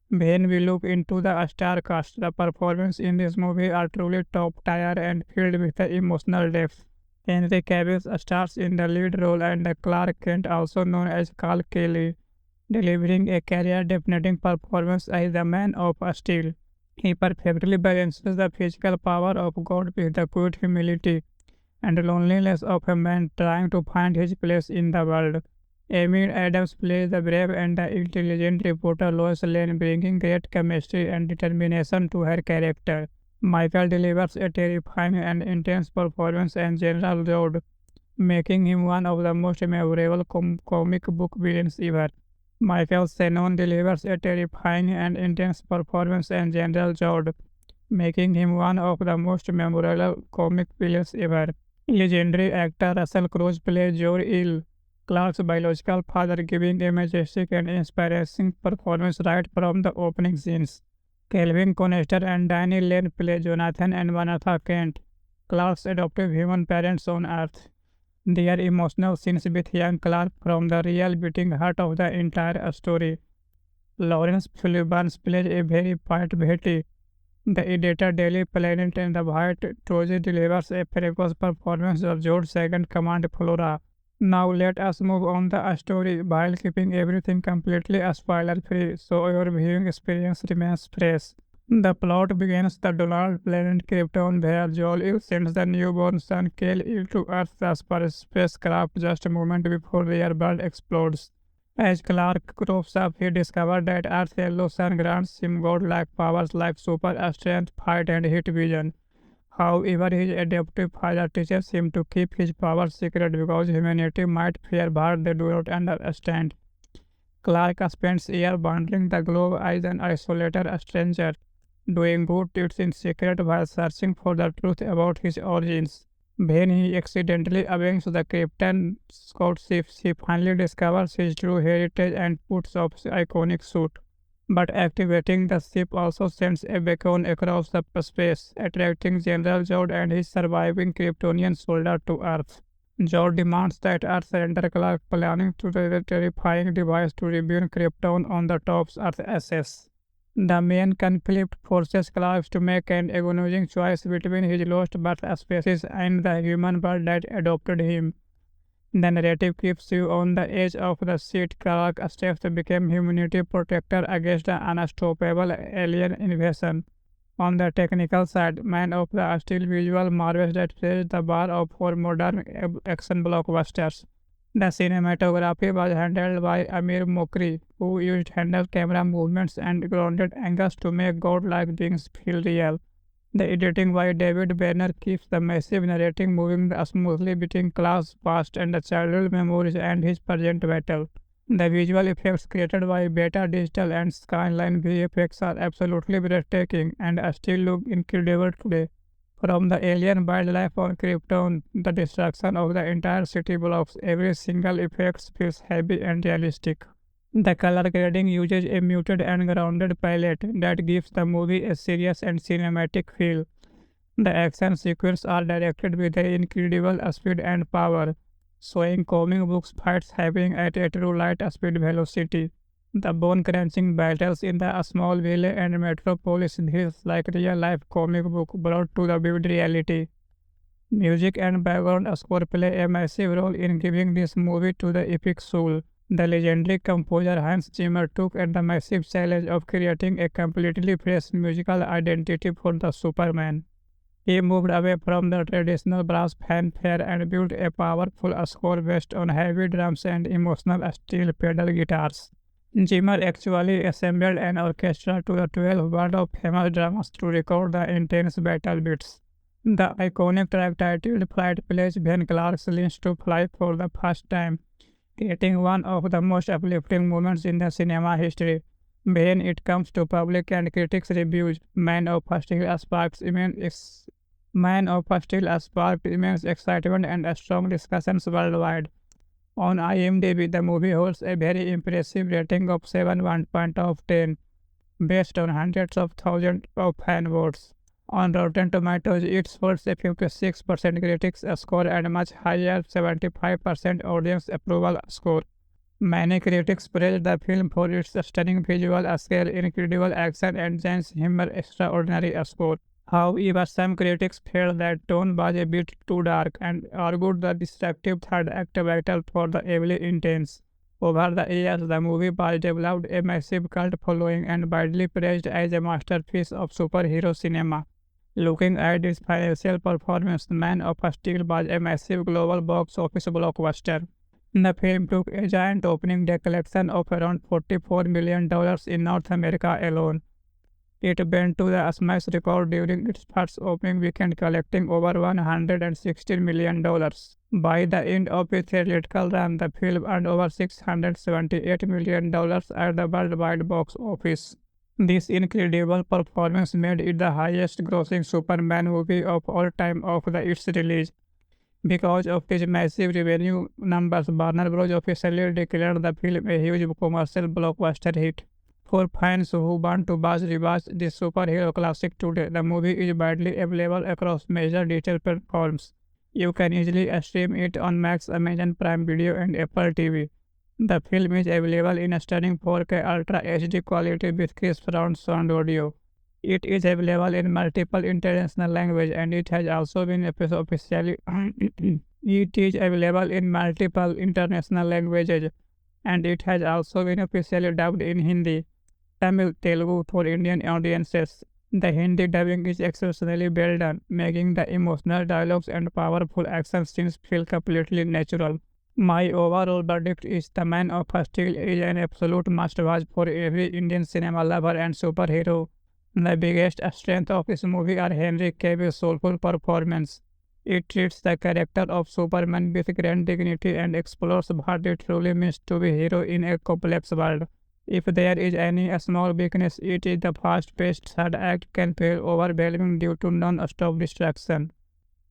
When we look into the star cast, the performances in this movie are truly top-tier and filled with the emotional depth. Henry Cavill stars in the lead role and Clark Kent, also known as Kal Kelly, delivering a career-defining performance as the Man of Steel. He perfectly balances the physical power of God with the quiet humility and loneliness of a man trying to find his place in the world. Amy Adams plays the brave and the intelligent reporter Lois Lane, bringing great chemistry and determination to her character. Michael delivers a terrifying and intense performance as General Zod, making him one of the most memorable comic book villains ever. Michael Shannon delivers a terrifying and intense performance as General Zod, making him one of the most memorable comic villains ever. Legendary actor Russell Crowe plays Jor-El, Clark's biological father, giving a majestic and inspiring performance right from the opening scenes. Kelvin Connester and Danny Lane play Jonathan and Vanessa Kent, Clark's adoptive human parents on Earth. Their emotional scenes with young Clark from the real beating heart of the entire story. Lawrence Fishburne plays a very fight-Betty, the editor Daily Planet, and the White Trojan delivers a ferocious performance of George's second command Flora. Now let us move on the story while keeping everything completely spoiler free so your viewing experience remains fresh. The plot begins the Donald planet Krypton where Joel sends the newborn son Kal-El to Earth as per spacecraft just a moment before their world explodes. As Clark grows up, he discovers that Earth's yellow sun grants him godlike powers like super strength, fight, and heat vision. However, his adoptive father teaches him to keep his powers secret because humanity might fear what they do not understand. Clark spends years wandering the globe as an isolated stranger, doing good deeds in secret while searching for the truth about his origins. When he accidentally awakens the Krypton scout ship, he finally discovers his true heritage and puts off his iconic suit. But activating the ship also sends a beacon across the space, attracting General Zod and his surviving Kryptonian soldier to Earth. Zod demands that Earth surrender Clark, planning to use a terrifying device to rebuild Krypton on the top Earth SS. The main conflict forces Clark to make an agonizing choice between his lost birth species and the human world that adopted him. The narrative keeps you on the edge of the seat. Clark steps to become humanity protector against the unstoppable alien invasion. On the technical side, Man of the Steel visual marvels that raised the bar of for modern action blockbusters. The cinematography was handled by Amir Mokri, who used handheld camera movements and grounded angles to make godlike beings feel real. The editing by David Banner keeps the massive narrating moving smoothly between Clark's past and the childhood memories and his present battle. The visual effects created by Beta Digital and Skyline VFX are absolutely breathtaking and still look incredible today. From the alien wildlife on Krypton, the destruction of the entire city blocks, every single effect feels heavy and realistic. The color grading uses a muted and grounded palette that gives the movie a serious and cinematic feel. The action sequences are directed with an incredible speed and power, showing comic books fights happening at a true light speed velocity. The bone-crunching battles in the Smallville and Metropolis feels like real-life comic book brought to the vivid reality. Music and background score play a massive role in giving this movie to the epic soul. The legendary composer Hans Zimmer took the massive challenge of creating a completely fresh musical identity for the Superman. He moved away from the traditional brass fanfare and built a powerful score based on heavy drums and emotional steel pedal guitars. Zimmer actually assembled an orchestra to the 12 world of famous dramas to record the intense battle beats. The iconic track titled Flight plays when Clark learns to fly for the first time, creating one of the most uplifting moments in the cinema history. When it comes to public and critics' reviews, Man of Steel sparked immense excitement and strong discussions worldwide. On IMDb, the movie holds a very impressive rating of 7.1 out of 10, based on hundreds of thousands of fan votes. On Rotten Tomatoes, it holds a 56% critics score and a much higher 75% audience approval score. Many critics praised the film for its stunning visual scale, incredible action, and James Zimmer's extraordinary score. However, some critics felt that tone was a bit too dark and argued the destructive third act battle for the heavily intense. Over the years, the movie was developed a massive cult following and widely praised as a masterpiece of superhero cinema. Looking at its financial performance, Man of Steel was a massive global box office blockbuster. The film took a giant opening day collection of around $44 million in North America alone. It went to the smash record during its first opening weekend, collecting over $116 million. By the end of its theatrical run, the film earned over $678 million at the worldwide box office. This incredible performance made it the highest-grossing Superman movie of all time after its release. Because of its massive revenue numbers, Warner Bros. Officially declared the film a huge commercial blockbuster hit. For fans who want to rewatch this superhero classic today, the movie is widely available across major digital platforms. You can easily stream it on Max, Amazon Prime Video, and Apple TV. The film is available in stunning 4K Ultra HD quality with crisp sound audio. It is available in multiple international languages and it has also been officially It is available in multiple international languages and it has also been officially dubbed in Hindi, Tamil, Telugu for Indian audiences. The Hindi dubbing is exceptionally well done, making the emotional dialogues and powerful action scenes feel completely natural. My overall verdict is The Man of Steel is an absolute must-watch for every Indian cinema lover and superhero. The biggest strength of this movie are Henry Cavill's soulful performance. It treats the character of Superman with grand dignity and explores what it truly means to be a hero in a complex world. If there is any small weakness, it is the fast-paced third act can feel overwhelming due to non-stop distraction.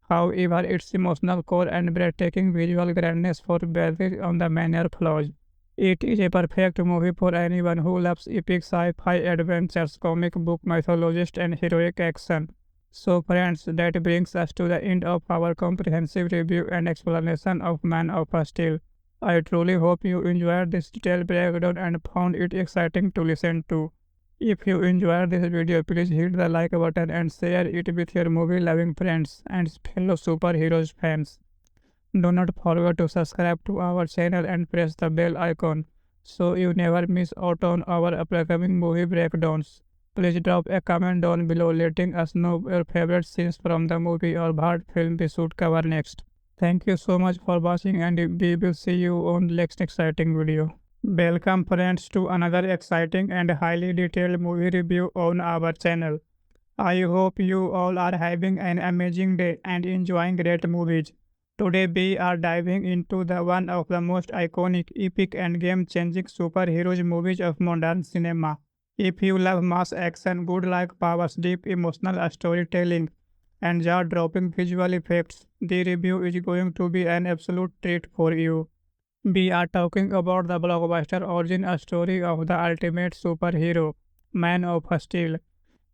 However, its emotional core and breathtaking visual grandness forbade on the minor flaws. It is a perfect movie for anyone who loves epic sci-fi adventures, comic book mythologist, and heroic action. So friends, that brings us to the end of our comprehensive review and explanation of Man of Steel. I truly hope you enjoyed this detailed breakdown and found it exciting to listen to. If you enjoyed this video, please hit the like button and share it with your movie-loving friends and fellow superheroes fans. Do not forget to subscribe to our channel and press the bell icon so you never miss out on our upcoming movie breakdowns. Please drop a comment down below letting us know your favorite scenes from the movie or what film we should cover next. Thank you so much for watching and we will see you on next exciting video. Welcome friends to another exciting and highly detailed movie review on our channel. I hope you all are having an amazing day and enjoying great movies. Today we are diving into the one of the most iconic, epic and game-changing superheroes movies of modern cinema. If you love mass action, good like powers, deep emotional storytelling, and jaw-dropping visual effects, the review is going to be an absolute treat for you. We are talking about the blockbuster origin story of the ultimate superhero, Man of Steel.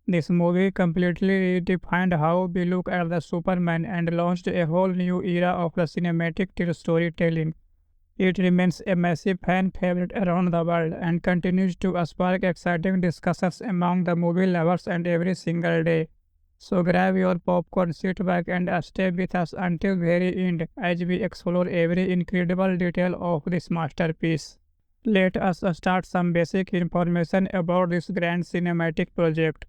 This movie completely redefined how we look at the Superman and launched a whole new era of the cinematic storytelling. It remains a massive fan favorite around the world and continues to spark exciting discussions among the movie lovers and every single day. So grab your popcorn, sit back and stay with us until very end as we explore every incredible detail of this masterpiece. Let us start some basic information about this grand cinematic project.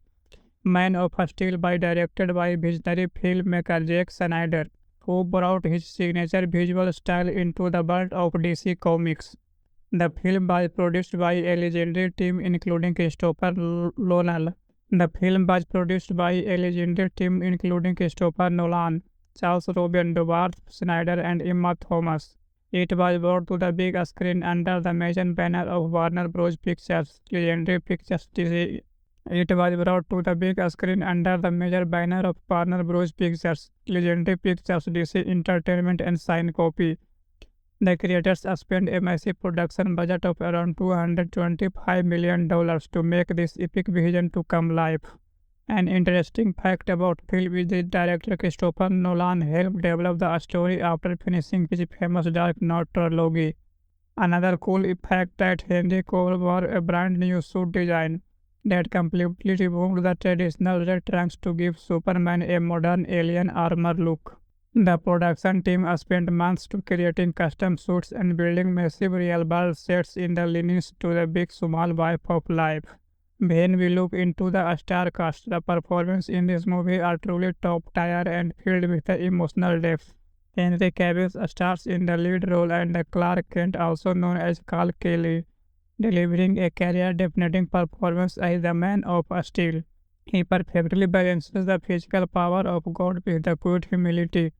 Man of Steel directed by visionary filmmaker Zack Snyder, who brought his signature visual style into the world of DC Comics. The film was produced by a legendary team including Christopher Nolan. Charles Robin, Dwarf Snyder, and Emma Thomas. It was brought to the big screen under the major banner of Warner Bros. Pictures, Legendary Pictures DC. It was brought to the big screen under the major banner of Warner Bros. Pictures, Legendary Pictures DC Entertainment and Sign Copy. The creators spent a massive production budget of around $225 million to make this epic vision to come life. An interesting fact about film is that director Christopher Nolan helped develop the story after finishing his famous Dark Knight trilogy. Another cool fact that Henry Cavill wore a brand new suit design that completely removed the traditional red trunks to give Superman a modern alien armor look. The production team spent months to creating custom suits and building massive real-world sets in the leanings to the big small vibe of life. When we look into the star cast, the performances in this movie are truly top tier and filled with the emotional depth. Henry Cavill stars in the lead role and Clark Kent, also known as Kal Kelly, delivering a career-defining performance as the Man of Steel. He perfectly balances the physical power of God with the quiet humility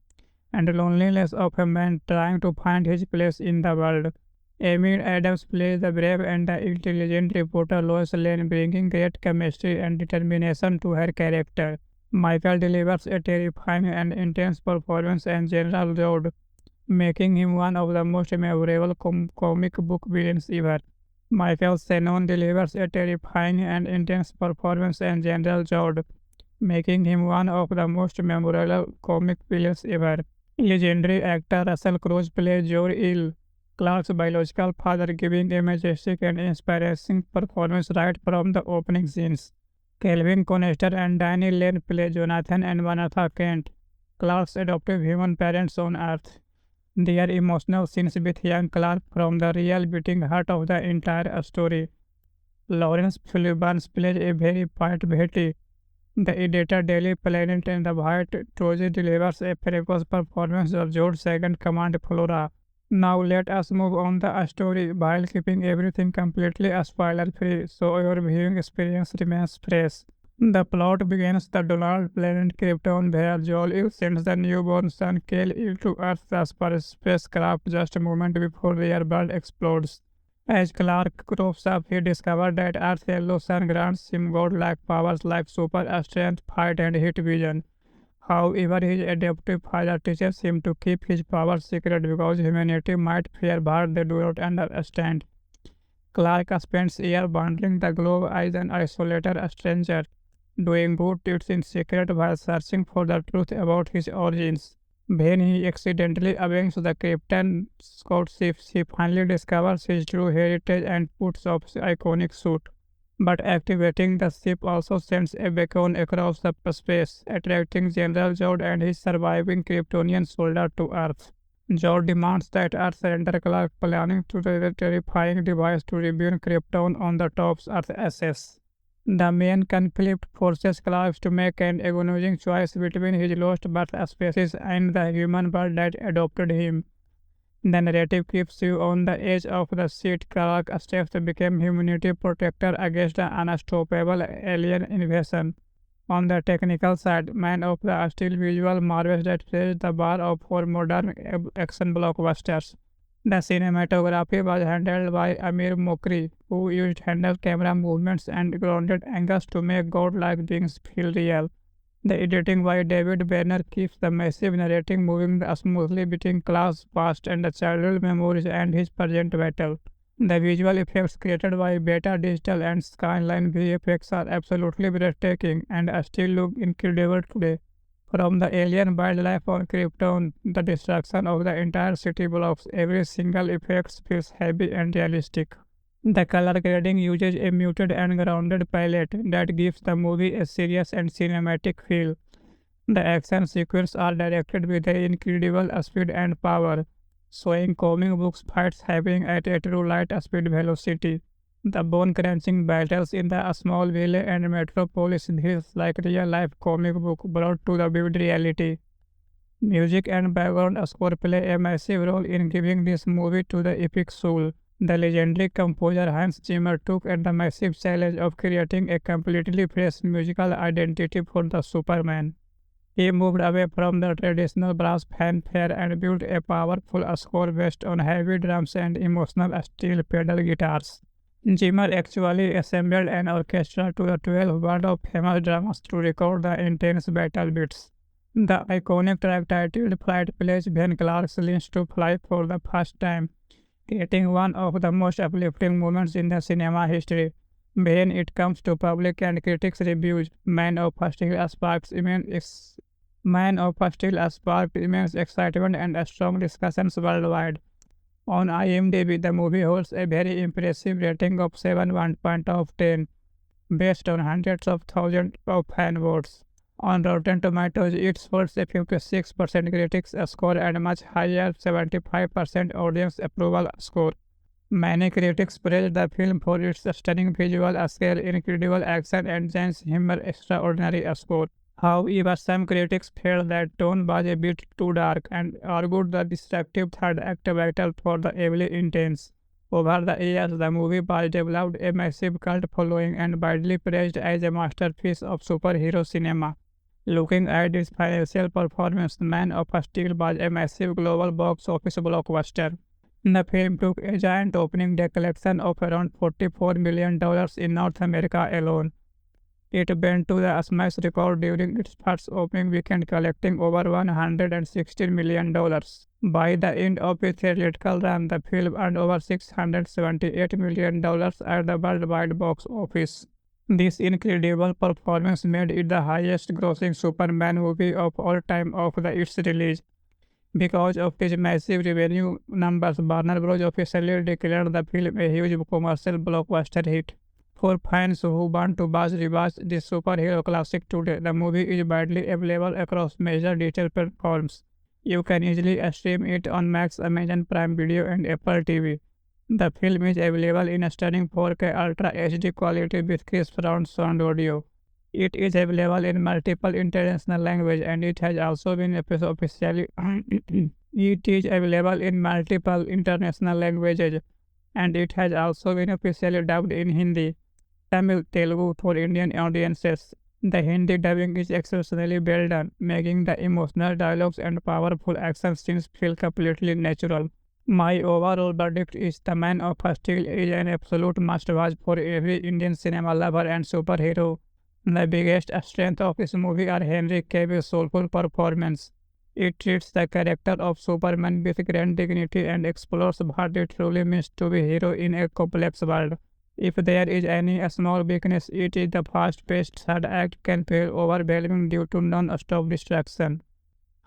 and loneliness of a man trying to find his place in the world. Amy Adams plays the brave and the intelligent reporter Lois Lane, bringing great chemistry and determination to her character. Michael delivers a terrifying and intense performance as General Zod, making him one of the most memorable comic book villains ever. Michael Shannon delivers a terrifying and intense performance as General Zod, making him one of the most memorable comic villains ever. Legendary actor Russell Crowe plays Jor-El, Clark's biological father, giving a majestic and inspiring performance right from the opening scenes. Kelvin Connester and Danny Lane play Jonathan and Vanessa Kent, Clark's adoptive human parents on Earth, Their emotional scenes with young Clark from the real beating heart of the entire story. Lawrence Fishburne plays a very quiet Betty. The editor Daily Planet and the White Trojan delivers a precocious performance of George Second Command Flora. Now let us move on the story while keeping everything completely spoiler free so your viewing experience remains fresh. The plot begins the Donald planet Krypton where Joel sends the newborn son Kal-El to Earth as per a spacecraft just a moment before their world explodes. As Clark grows up, he discovers that Earth's yellow sun grants him godlike powers like super strength, height, and heat vision. However, his adoptive father teaches him to keep his powers secret because humanity might fear what they do not understand. Clark spends years wandering the globe as an isolated stranger, doing good deeds in secret while searching for the truth about his origins. When he accidentally awakens the Krypton scout ship, he finally discovers his true heritage and puts off his iconic suit. But activating the ship also sends a beacon across the space, attracting General Zod and his surviving Kryptonian soldier to Earth. Zod demands that Earth surrender Clark, planning to use a terrifying device to rebuild Krypton on the top Earth SS. The main conflict forces Clark to make an agonizing choice between his lost birth species and the human world that adopted him. The narrative keeps you on the edge of the seat. Clark steps to become humanity protector against the unstoppable alien invasion. On the technical side, Man of Steel visual marvels that raise the bar of for modern action blockbusters. The cinematography was handled by Amir Mokri, who used handheld camera movements and grounded angles to make godlike beings feel real. The editing by David Banner keeps the massive narrating moving smoothly between Clark's past and the childhood memories and his present battle. The visual effects created by Beta Digital and Skyline VFX are absolutely breathtaking and still look incredible today. From the alien wildlife on Krypton, the destruction of the entire city blocks, every single effect feels heavy and realistic. The color grading uses a muted and grounded palette that gives the movie a serious and cinematic feel. The action sequences are directed with an incredible speed and power, showing comic books fights happening at a true light speed velocity. The bone-crunching battles in the small village and metropolis feels like real-life comic book brought to the vivid reality. Music and background score play a massive role in giving this movie to the epic soul. The legendary composer Hans Zimmer took at the massive challenge of creating a completely fresh musical identity for the Superman. He moved away from the traditional brass fanfare and built a powerful score based on heavy drums and emotional steel pedal guitars. Zimmer actually assembled an orchestra to the 12 world of famous dramas to record the intense battle beats. The iconic track titled Flight plays when Clark learns to fly for the first time, creating one of the most uplifting moments in the cinema history. When it comes to public and critics' reviews, Man of Steel sparked immense excitement and strong discussions worldwide. On IMDb, the movie holds a very impressive rating of 7.1 out of 10, based on hundreds of thousands of fan votes. On Rotten Tomatoes, it holds a 56% critics score and much higher 75% audience approval score. Many critics praised the film for its stunning visual scale, incredible action, and Hans Zimmer's extraordinary score. However, some critics felt that tone was a bit too dark and argued the destructive third act battle for the heavily intense. Over the years, the movie was developed a massive cult following and widely praised as a masterpiece of superhero cinema. Looking at its financial performance, Man of Steel was a massive global box office blockbuster. The film took a giant opening day collection of around $44 million in North America alone. It went to the smash record during its first opening weekend, collecting over $116 million. By the end of its theatrical run, the film earned over $678 million at the worldwide box office. This incredible performance made it the highest-grossing Superman movie of all time after its release. Because of these massive revenue numbers, Warner Bros. Officially declared the film a huge commercial blockbuster hit. For fans who want to rewatch this superhero classic today, the movie is widely available across major digital platforms, You can easily stream it on Max, Amazon Prime Video, and Apple TV. The film is available in a stunning 4K Ultra HD quality with crisp surround sound audio. It is available in multiple international languages and it has also been officially it is available in multiple international languages and it has also been officially dubbed in Hindi, Tamil, Telugu for Indian audiences. The Hindi dubbing is exceptionally well done, making the emotional dialogues and powerful action scenes feel completely natural. My overall verdict is The Man of Steel is an absolute must-watch for every Indian cinema lover and superhero. The biggest strength of this movie are Henry Cavill's soulful performance. It treats the character of Superman with great dignity and explores what it truly means to be a hero in a complex world. If there is any small weakness, it is the fast-paced third act can feel overwhelming due to non-stop distraction.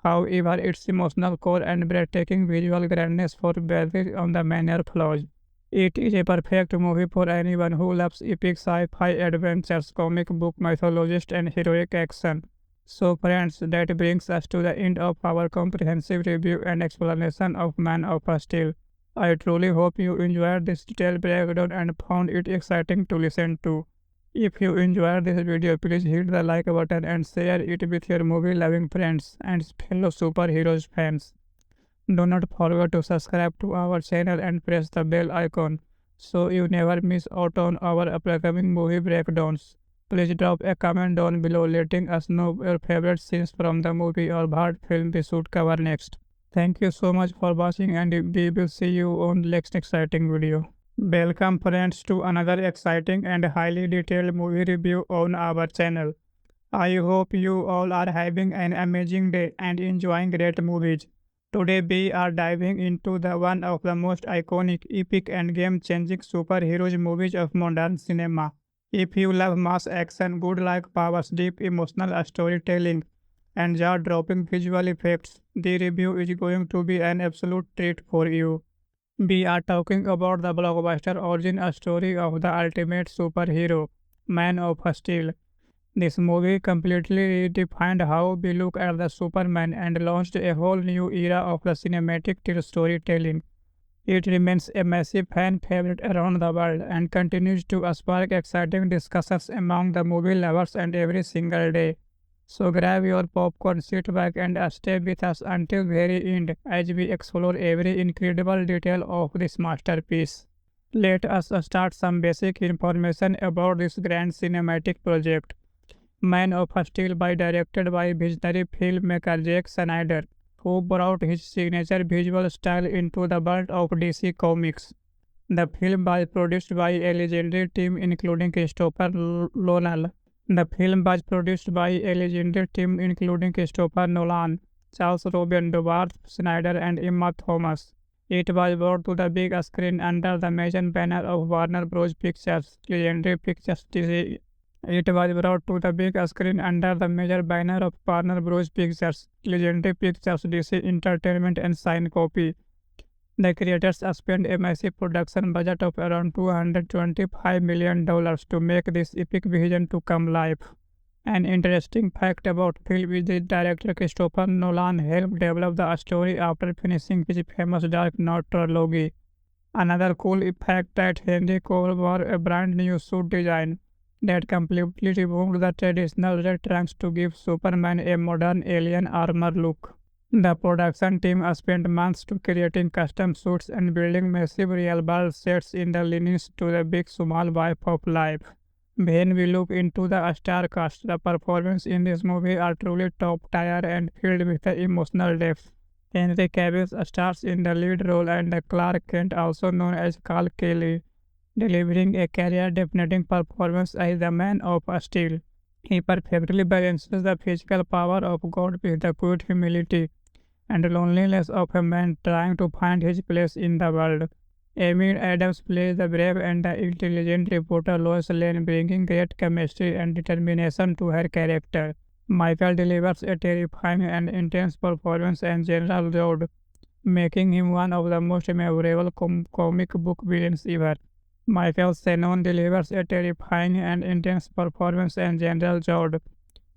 However, its emotional core and breathtaking visual grandness for barely on the minor flaws. It is a perfect movie for anyone who loves epic sci-fi adventures, comic book mythologist, and heroic action. So friends, that brings us to the end of our comprehensive review and explanation of Man of Steel. I truly hope you enjoyed this detailed breakdown and found it exciting to listen to. If you enjoyed this video, please hit the like button and share it with your movie-loving friends and fellow superheroes fans. Do not forget to subscribe to our channel and press the bell icon so you never miss out on our upcoming movie breakdowns. Please drop a comment down below letting us know your favorite scenes from the movie or what film we should cover next. Thank you so much for watching and we will see you on next exciting video. Welcome friends to another exciting and highly detailed movie review on our channel. I hope you all are having an amazing day and enjoying great movies. Today we are diving into the one of the most iconic, epic and game-changing superheroes movies of modern cinema. If you love mass action, good-like powers, deep emotional storytelling, and jaw-dropping visual effects, the review is going to be an absolute treat for you. We are talking about the blockbuster origin story of the ultimate superhero, Man of Steel. This movie completely redefined how we look at the Superman and launched a whole new era of the cinematic storytelling. It remains a massive fan favorite around the world and continues to spark exciting discussions among the movie lovers and every single day. So grab your popcorn, sit back and stay with us until very end as we explore every incredible detail of this masterpiece. Let us start some basic information about this grand cinematic project. Man of Steel directed by visionary filmmaker Zack Snyder, who brought his signature visual style into the world of DC Comics. The film was produced by a legendary team including Christopher Nolan. Charles Robin, Dwarf Snyder, and Emma Thomas. It was brought to the big screen under the major banner of Warner Bros. Pictures, Legendary Pictures DC. It was brought to the big screen under the major banner of Warner Bros. Pictures, Legendary Pictures, DC Entertainment, and Sign Copy. The creators spent a massive production budget of around $225 million to make this epic vision to come live. An interesting fact about film is that director Christopher Nolan helped develop the story after finishing his famous Dark Knight trilogy. Another cool fact that Henry Cavill wore a brand new suit design that completely removed the traditional red trunks to give Superman a modern alien armor look. The production team spent months to creating custom suits and building massive real-world sets in the lean-ins to the big small vibe of life. When we look into the star cast, the performances in this movie are truly top-tier and filled with emotional depth. Henry Cavill stars in the lead role and Clark Kent, also known as Kal Kelly, delivering a career-defining performance as the Man of Steel. He perfectly balances the physical power of God with the quiet humility and loneliness of a man trying to find his place in the world. Amy Adams plays the brave and the intelligent reporter Lois Lane, bringing great chemistry and determination to her character. Michael delivers a terrifying and intense performance as General Zod, making him one of the most memorable comic book villains ever. Michael Shannon delivers a terrifying and intense performance as General Zod,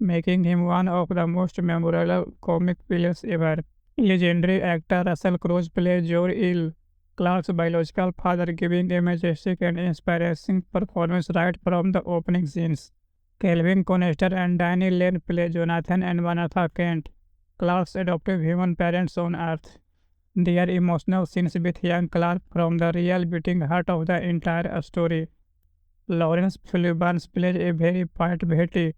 making him one of the most memorable comic villains ever. Legendary actor Russell Crowe plays Jor-El, Clark's biological father, giving a majestic and inspiring performance right from the opening scenes. Kelvin Connester and Danny Lane play Jonathan and Vanessa Kent, Clark's adoptive human parents on Earth. Their emotional scenes with young Clark from the real beating heart of the entire story. Lawrence Fishburne plays a very quiet Betty,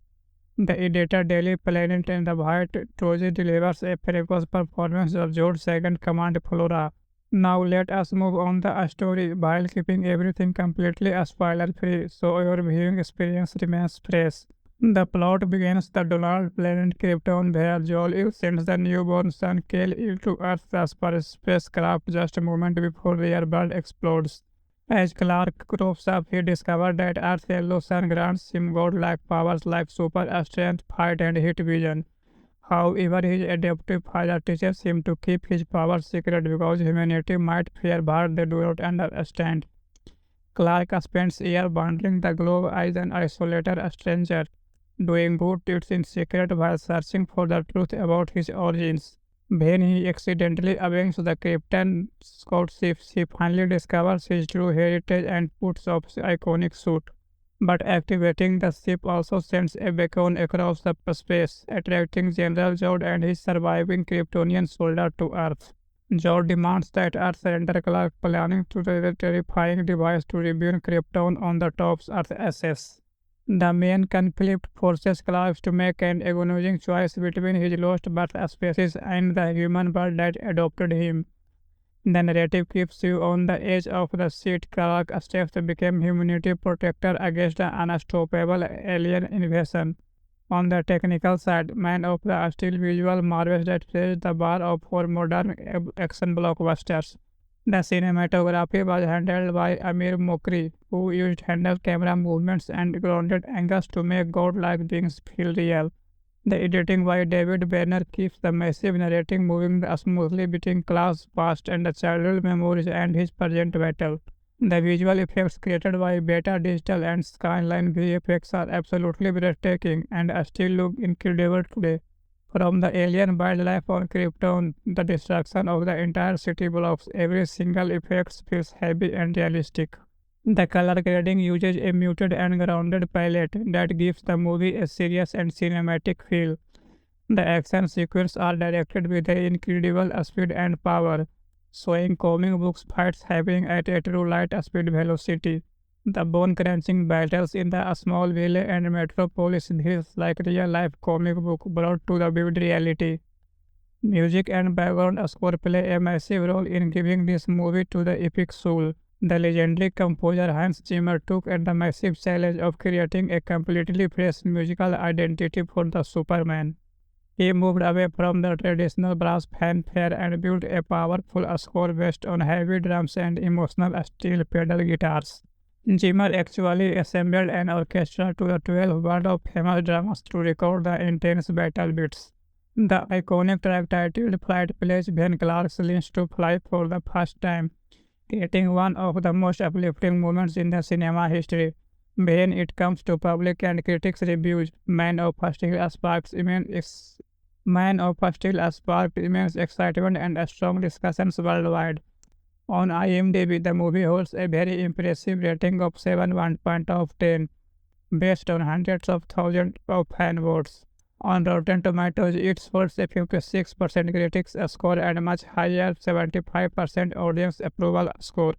the editor Daily Planet, and the White Trojan delivers a fabulous performance of George's second command Flora. Now let us move on the story while keeping everything completely spoiler free so your viewing experience remains fresh. The plot begins the Donald planet Krypton where Joel sends the newborn son Kal-El to Earth as per a spacecraft just a moment before their world explodes. As Clark grows up, he discovers that Earth's yellow sun grants him godlike powers like super strength, height, and heat vision. However, his adoptive father teaches him to keep his powers secret because humanity might fear what they do not understand. Clark spends years wandering the globe as an isolated stranger, doing good deeds in secret while searching for the truth about his origins. When he accidentally awakens the Krypton scout ship, he finally discovers his true heritage and puts off his iconic suit. But activating the ship also sends a beacon across the space, attracting General Zod and his surviving Kryptonian soldier to Earth. Zod demands that Earth surrender Clark, planning to use a terrifying device to rebuild Krypton on the top Earth SS. The main conflict forces Clark to make an agonizing choice between his lost birth species and the human world that adopted him. The narrative keeps you on the edge of the seat. Clark steps to become humanity protector against the unstoppable alien invasion. On the technical side, Man of the Steel visual marvels that raised the bar of for modern action blockbusters. The cinematography was handled by Amir Mokri, who used handheld camera movements and grounded angles to make godlike beings feel real. The editing by David Banner keeps the massive narrating moving smoothly between Clark's past and the childhood memories and his present battle. The visual effects created by Beta Digital and Skyline VFX are absolutely breathtaking and still look incredible today. From the alien wildlife on Krypton, the destruction of the entire city blocks, every single effect feels heavy and realistic. The color grading uses a muted and grounded palette that gives the movie a serious and cinematic feel. The action sequences are directed with an incredible speed and power, showing comic books fights happening at a true light speed velocity. The bone-crunching battles in the small village and metropolis feels like real-life comic book brought to the vivid reality. Music and background score play a massive role in giving this movie to the epic soul. The legendary composer Hans Zimmer took at the massive challenge of creating a completely fresh musical identity for the Superman. He moved away from the traditional brass fanfare and built a powerful score based on heavy drums and emotional steel pedal guitars. Zimmer actually assembled an orchestra to the 12 world of famous dramas to record the intense battle beats. The iconic track titled Flight plays when Clark learns to fly for the first time, creating one of the most uplifting moments in the cinema history. When it comes to public and critics' reviews, Man of Steel sparked immense excitement and strong discussions worldwide. On IMDb, the movie holds a very impressive rating of 7.1 out of 10, based on hundreds of thousands of fan votes. On Rotten Tomatoes, it holds a 56% critics score and much higher 75% audience approval score.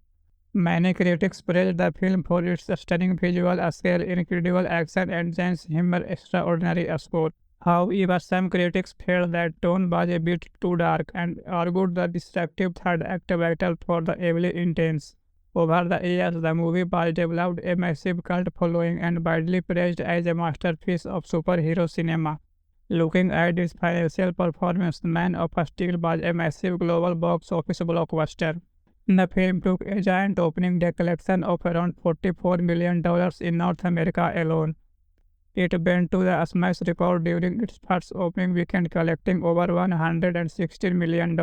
Many critics praised the film for its stunning visual scale, incredible action, and James Zimmer's extraordinary score. However, some critics felt that tone was a bit too dark and argued the destructive third act battle for the heavily intense. Over the years, the movie has developed a massive cult following and widely praised as a masterpiece of superhero cinema. Looking at its financial performance, Man of Steel was a massive global box office blockbuster. The film took a giant opening day collection of around $44 million in North America alone. It bent to the smash record during its first opening weekend, collecting over $116 million.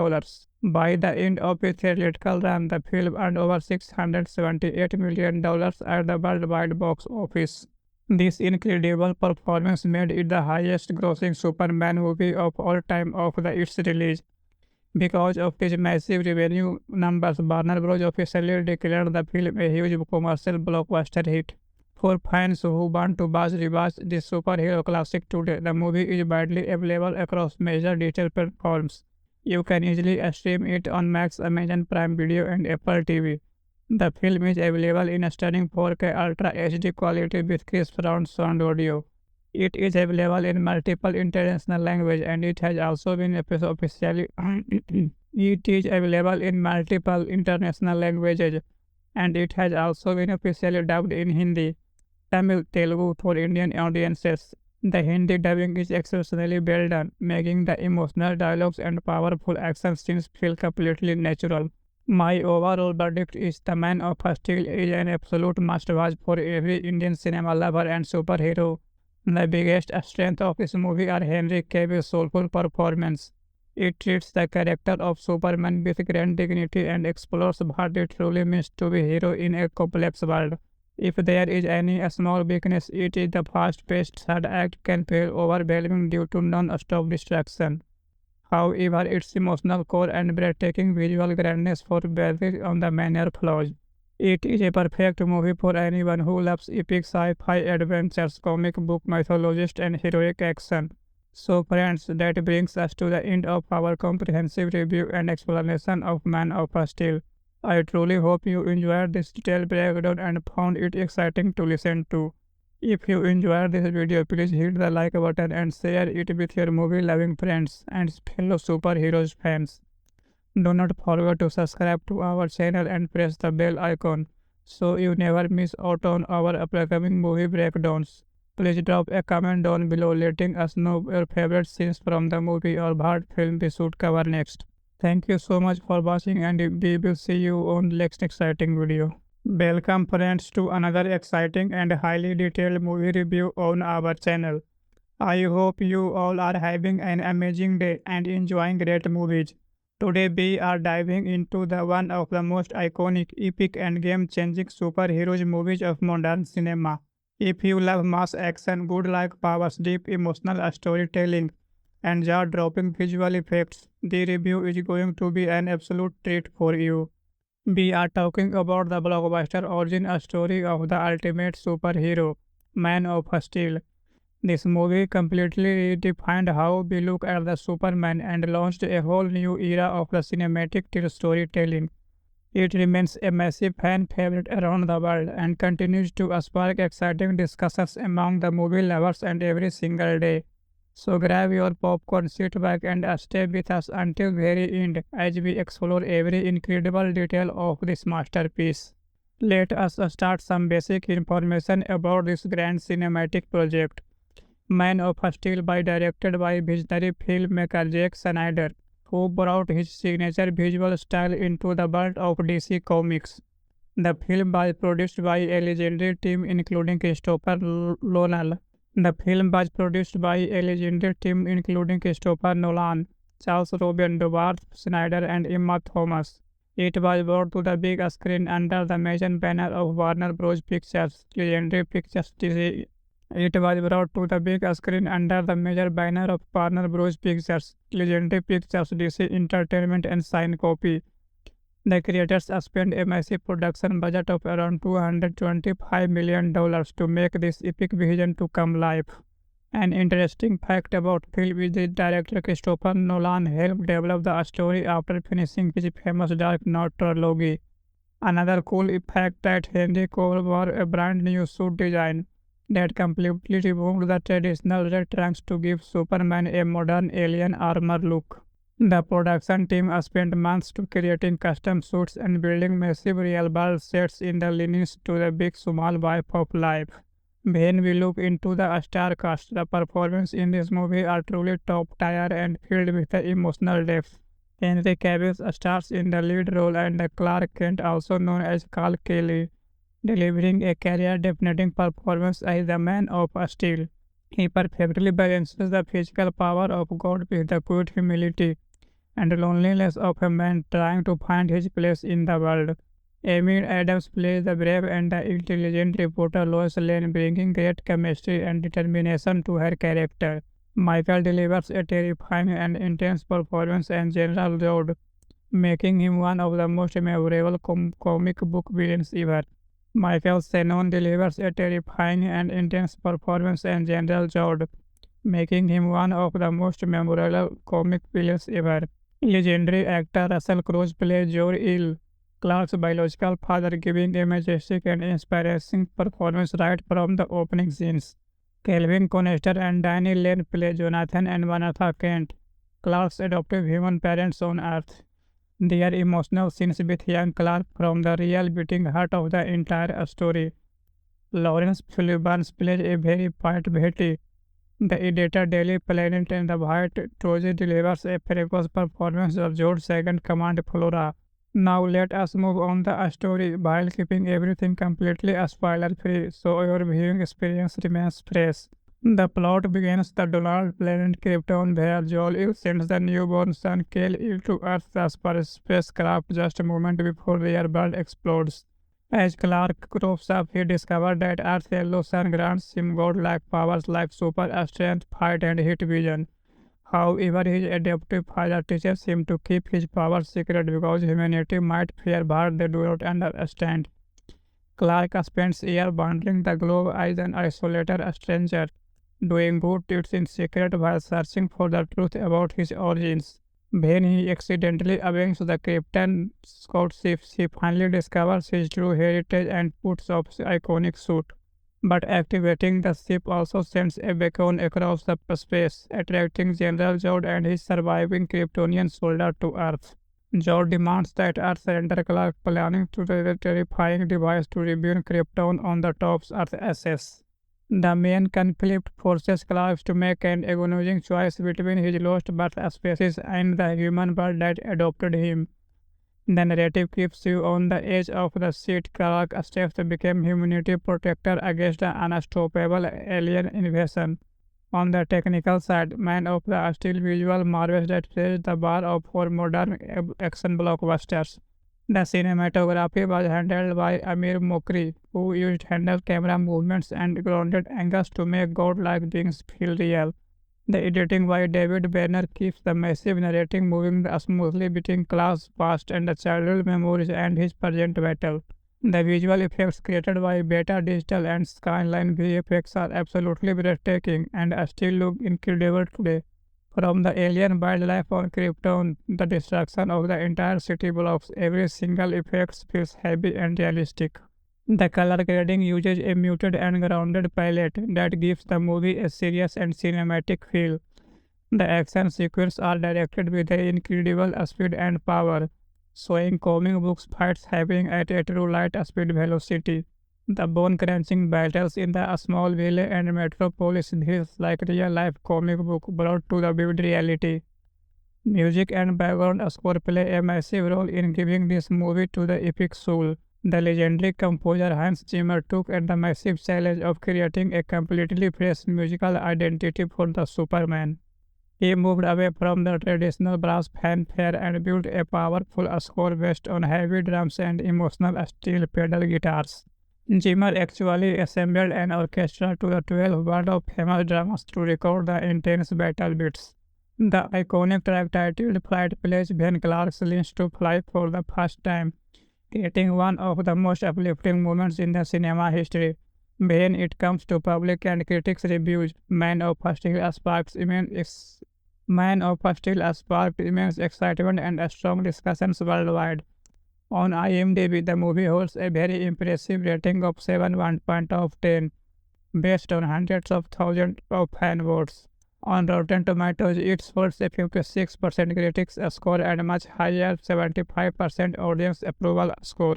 By the end of its theatrical run, the film earned over $678 million at the worldwide box office. This incredible performance made it the highest-grossing Superman movie of all time of its release. Because of these massive revenue numbers, Warner Bros. Officially declared the film a huge commercial blockbuster hit. For fans who want to rewatch this superhero classic today, the movie is widely available across major digital platforms. You can easily stream it on Max, Amazon Prime Video, and Apple TV. The film is available in a stunning 4K Ultra HD quality with crisp surround sound audio. It is available in multiple international languages and it has also been officially it is available in multiple international languages and it has also been officially dubbed in Hindi, Tamil, Telugu for Indian audiences. The Hindi dubbing is exceptionally well done, making the emotional dialogues and powerful action scenes feel completely natural. My overall verdict is The Man of Steel is an absolute must-watch for every Indian cinema lover and superhero. The biggest strength of this movie are Henry Cavill's soulful performance. It treats the character of Superman with great dignity and explores what it truly means to be a hero in a complex world. If there is any small weakness, it is the fast-paced third act can feel overwhelming due to non-stop distraction. However, its emotional core and breathtaking visual grandness for barely on the minor flaws. It is a perfect movie for anyone who loves epic sci-fi adventures, comic book mythologist, and heroic action. So friends, that brings us to the end of our comprehensive review and explanation of Man of Steel. I truly hope you enjoyed this detailed breakdown and found it exciting to listen to. If you enjoyed this video, please hit the like button and share it with your movie-loving friends and fellow superheroes fans. Do not forget to subscribe to our channel and press the bell icon so you never miss out on our upcoming movie breakdowns. Please drop a comment down below letting us know your favorite scenes from the movie or what film we should cover next. Thank you so much for watching and we will see you on next exciting video. Welcome friends to another exciting and highly detailed movie review on our channel. I hope you all are having an amazing day and enjoying great movies. Today we are diving into one of the most iconic, epic and game-changing superheroes movies of modern cinema. If you love mass action, good-like powers, deep emotional storytelling, and jaw-dropping visual effects, the review is going to be an absolute treat for you. We are talking about the blockbuster origin story of the ultimate superhero, Man of Steel. This movie completely redefined how we look at the Superman and launched a whole new era of the cinematic storytelling. It remains a massive fan favorite around the world and continues to spark exciting discussions among the movie lovers and every single day. So grab your popcorn, sit back and stay with us until very end as we explore every incredible detail of this masterpiece. Let us start some basic information about this grand cinematic project. Man of Steel directed by visionary filmmaker Zack Snyder, who brought his signature visual style into the world of DC Comics. The film was produced by a legendary team including Christopher Nolan. Charles Robin, Duvall Snyder, and Emma Thomas. It was brought to the big screen under the major banner of Warner Bros. Pictures, Legendary Pictures DC. It was brought to the big screen under the major banner of Warner Bros. Pictures, Legendary Pictures, DC Entertainment, and Sign Copy. The creators spent a massive production budget of around $225 million to make this epic vision to come life. An interesting fact about film is that director Christopher Nolan helped develop the story after finishing his famous Dark Knight trilogy. Another cool fact that Henry Cavill wore a brand new suit design that completely removed the traditional red trunks to give Superman a modern alien armor look. The production team spent months to creating custom suits and building massive real-world sets in the lean-ins to the big small vibe of life. When we look into the star cast, the performances in this movie are truly top-tier and filled with the emotional depth. Henry Cavill stars in the lead role and Clark Kent, also known as Kal Kelly, delivering a career-defining performance as the Man of Steel. He perfectly balances the physical power of God with the quiet humility and loneliness of a man trying to find his place in the world. Amy Adams plays the brave and the intelligent reporter Lois Lane, bringing great chemistry and determination to her character. Michael delivers a terrifying and intense performance as General Zod, making him one of the most memorable comic book villains ever. Michael Shannon delivers a terrifying and intense performance as General Zod, making him one of the most memorable comic villains ever. Legendary actor Russell Crowe plays Jor-El, Clark's biological father, giving a majestic and inspiring performance right from the opening scenes. Kelvin Connester and Danny Lane play Jonathan and Vanessa Kent, Clark's adoptive human parents on Earth. Their emotional scenes with young Clark from the real beating heart of the entire story. Lawrence Fishburne plays a very Betty, the editor Daily Planet, and the White Troje delivers a ferocious performance of George Second Command Flora. Now let us move on the story while keeping everything completely spoiler free so your viewing experience remains fresh. The plot begins the Donald planet Krypton where Joel sends the newborn son Kal-El to Earth as per spacecraft just a moment before their world explodes. As Clark grows up, he discovers that Earth's yellow sun grants him godlike powers like super strength, fight, and heat vision. However, his adoptive father teaches him to keep his powers secret because humanity might fear what they do not understand. Clark spends years wandering the globe as an isolated stranger, doing good deeds in secret while searching for the truth about his origins. When he accidentally awakens the Krypton scout ship, he finally discovers his true heritage and puts off his iconic suit. But activating the ship also sends a beacon across the space, attracting General Zod and his surviving Kryptonian soldier to Earth. Zod demands that Earth surrender Clark, planning to use a terrifying device to rebuild Krypton on the top Earth SS. The main conflict forces Clark to make an agonizing choice between his lost birth species and the human world that adopted him. The narrative keeps you on the edge of the seat. Clark steps to become humanity protector against the unstoppable alien invasion. On the technical side, Man of the Steel visual marvels that raised the bar for modern action blockbusters. The cinematography was handled by Amir Mokri, who used handheld camera movements and grounded angles to make godlike beings feel real. The editing by David Banner keeps the massive narrating moving smoothly between Clark's past and the childhood memories and his present battle. The visual effects created by Beta Digital and Skyline VFX are absolutely breathtaking and still look incredible today. From the alien wildlife on Krypton, the destruction of the entire city blocks, every single effect feels heavy and realistic. The color grading uses a muted and grounded palette that gives the movie a serious and cinematic feel. The action sequences are directed with an incredible speed and power, showing comic books fights happening at a true light speed velocity. The bone-crunching battles in the Smallville and Metropolis feels like real-life comic book brought to the vivid reality. Music and background score play a massive role in giving this movie to the epic soul. The legendary composer Hans Zimmer took the massive challenge of creating a completely fresh musical identity for the Superman. He moved away from the traditional brass fanfare and built a powerful score based on heavy drums and emotional steel pedal guitars. Zimmer actually assembled an orchestra to the 12 World of Famous Dramas to record the intense battle beats. The iconic track titled Flight plays when Clark learns to fly for the first time, creating one of the most uplifting moments in the cinema history. When it comes to public and critics' reviews, Man of Steel sparked immense excitement and strong discussions worldwide. On IMDb, the movie holds a very impressive rating of 7.1 out of 10, based on hundreds of thousands of fan votes. On Rotten Tomatoes, it holds a 56% critics score and a much higher 75% audience approval score.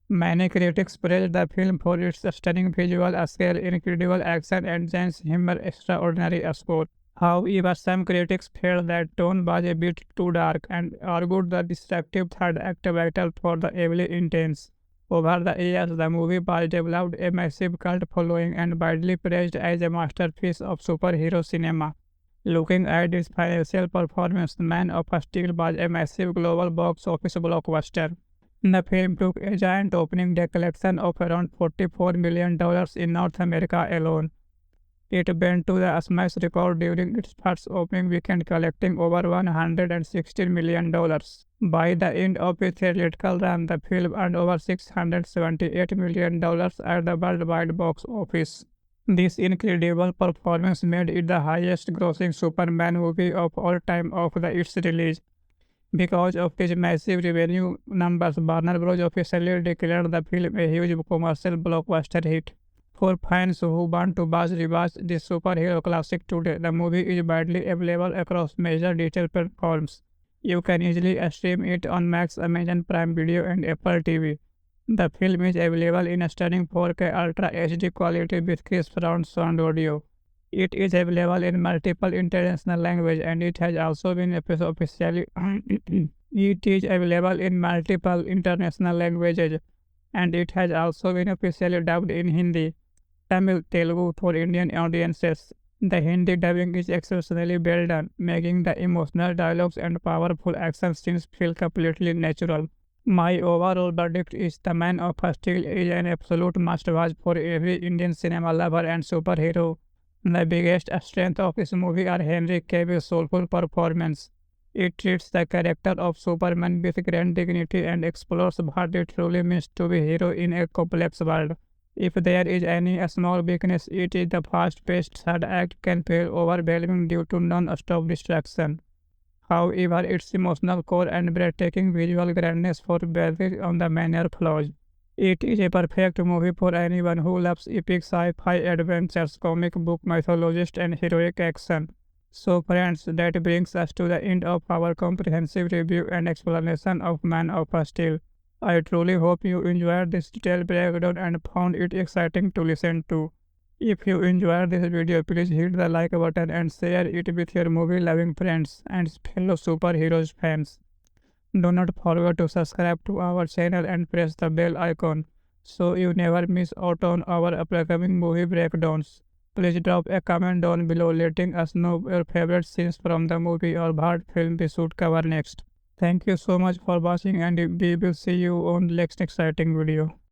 Many critics praised the film for its stunning visual scale, incredible action, and James Zimmer's extraordinary score. However, some critics felt that tone was a bit too dark and argued the destructive third act battle for the heavily intense. Over the years, the movie was developed a massive cult following and widely praised as a masterpiece of superhero cinema. Looking at its financial performance, Man of Steel was a massive global box office blockbuster. The film took a giant opening day collection of around $44 million in North America alone. It went to the smash record during its first opening weekend, collecting over $116 million. By the end of its theatrical run, the film earned over $678 million at the worldwide box office. This incredible performance made it the highest grossing Superman movie of all time after its release. Because of its massive revenue numbers, Warner Bros. Officially declared the film a huge commercial blockbuster hit. For fans who want to rewatch this superhero classic today, the movie is widely available across major digital platforms. You can easily stream it on Max, Amazon Prime Video, and Apple TV. The film is available in a stunning 4K Ultra HD quality with crisp sound audio. It is available in multiple international languages and it has also been officially it is available in multiple international languages and it has also been officially dubbed in Hindi, Tamil, Telugu for Indian audiences. The Hindi dubbing is exceptionally well done, making the emotional dialogues and powerful action scenes feel completely natural. My overall verdict is The Man of Steel is an absolute must-watch for every Indian cinema lover and superhero. The biggest strength of this movie are Henry Cavill's soulful performance. It treats the character of Superman with great dignity and explores what it truly means to be a hero in a complex world. If there is any small weakness, it is the fast-paced third act can feel overwhelming due to non-stop distraction. However, its emotional core and breathtaking visual grandness forbear on the minor flaws. It is a perfect movie for anyone who loves epic sci-fi adventures, comic book mythologists, and heroic action. So friends, that brings us to the end of our comprehensive review and explanation of Man of Steel. I truly hope you enjoyed this detailed breakdown and found it exciting to listen to. If you enjoyed this video, please hit the like button and share it with your movie-loving friends and fellow superheroes fans. Do not forget to subscribe to our channel and press the bell icon so you never miss out on our upcoming movie breakdowns. Please drop a comment down below letting us know your favorite scenes from the movie or what film we should cover next. Thank you so much for watching and we will see you on next exciting video.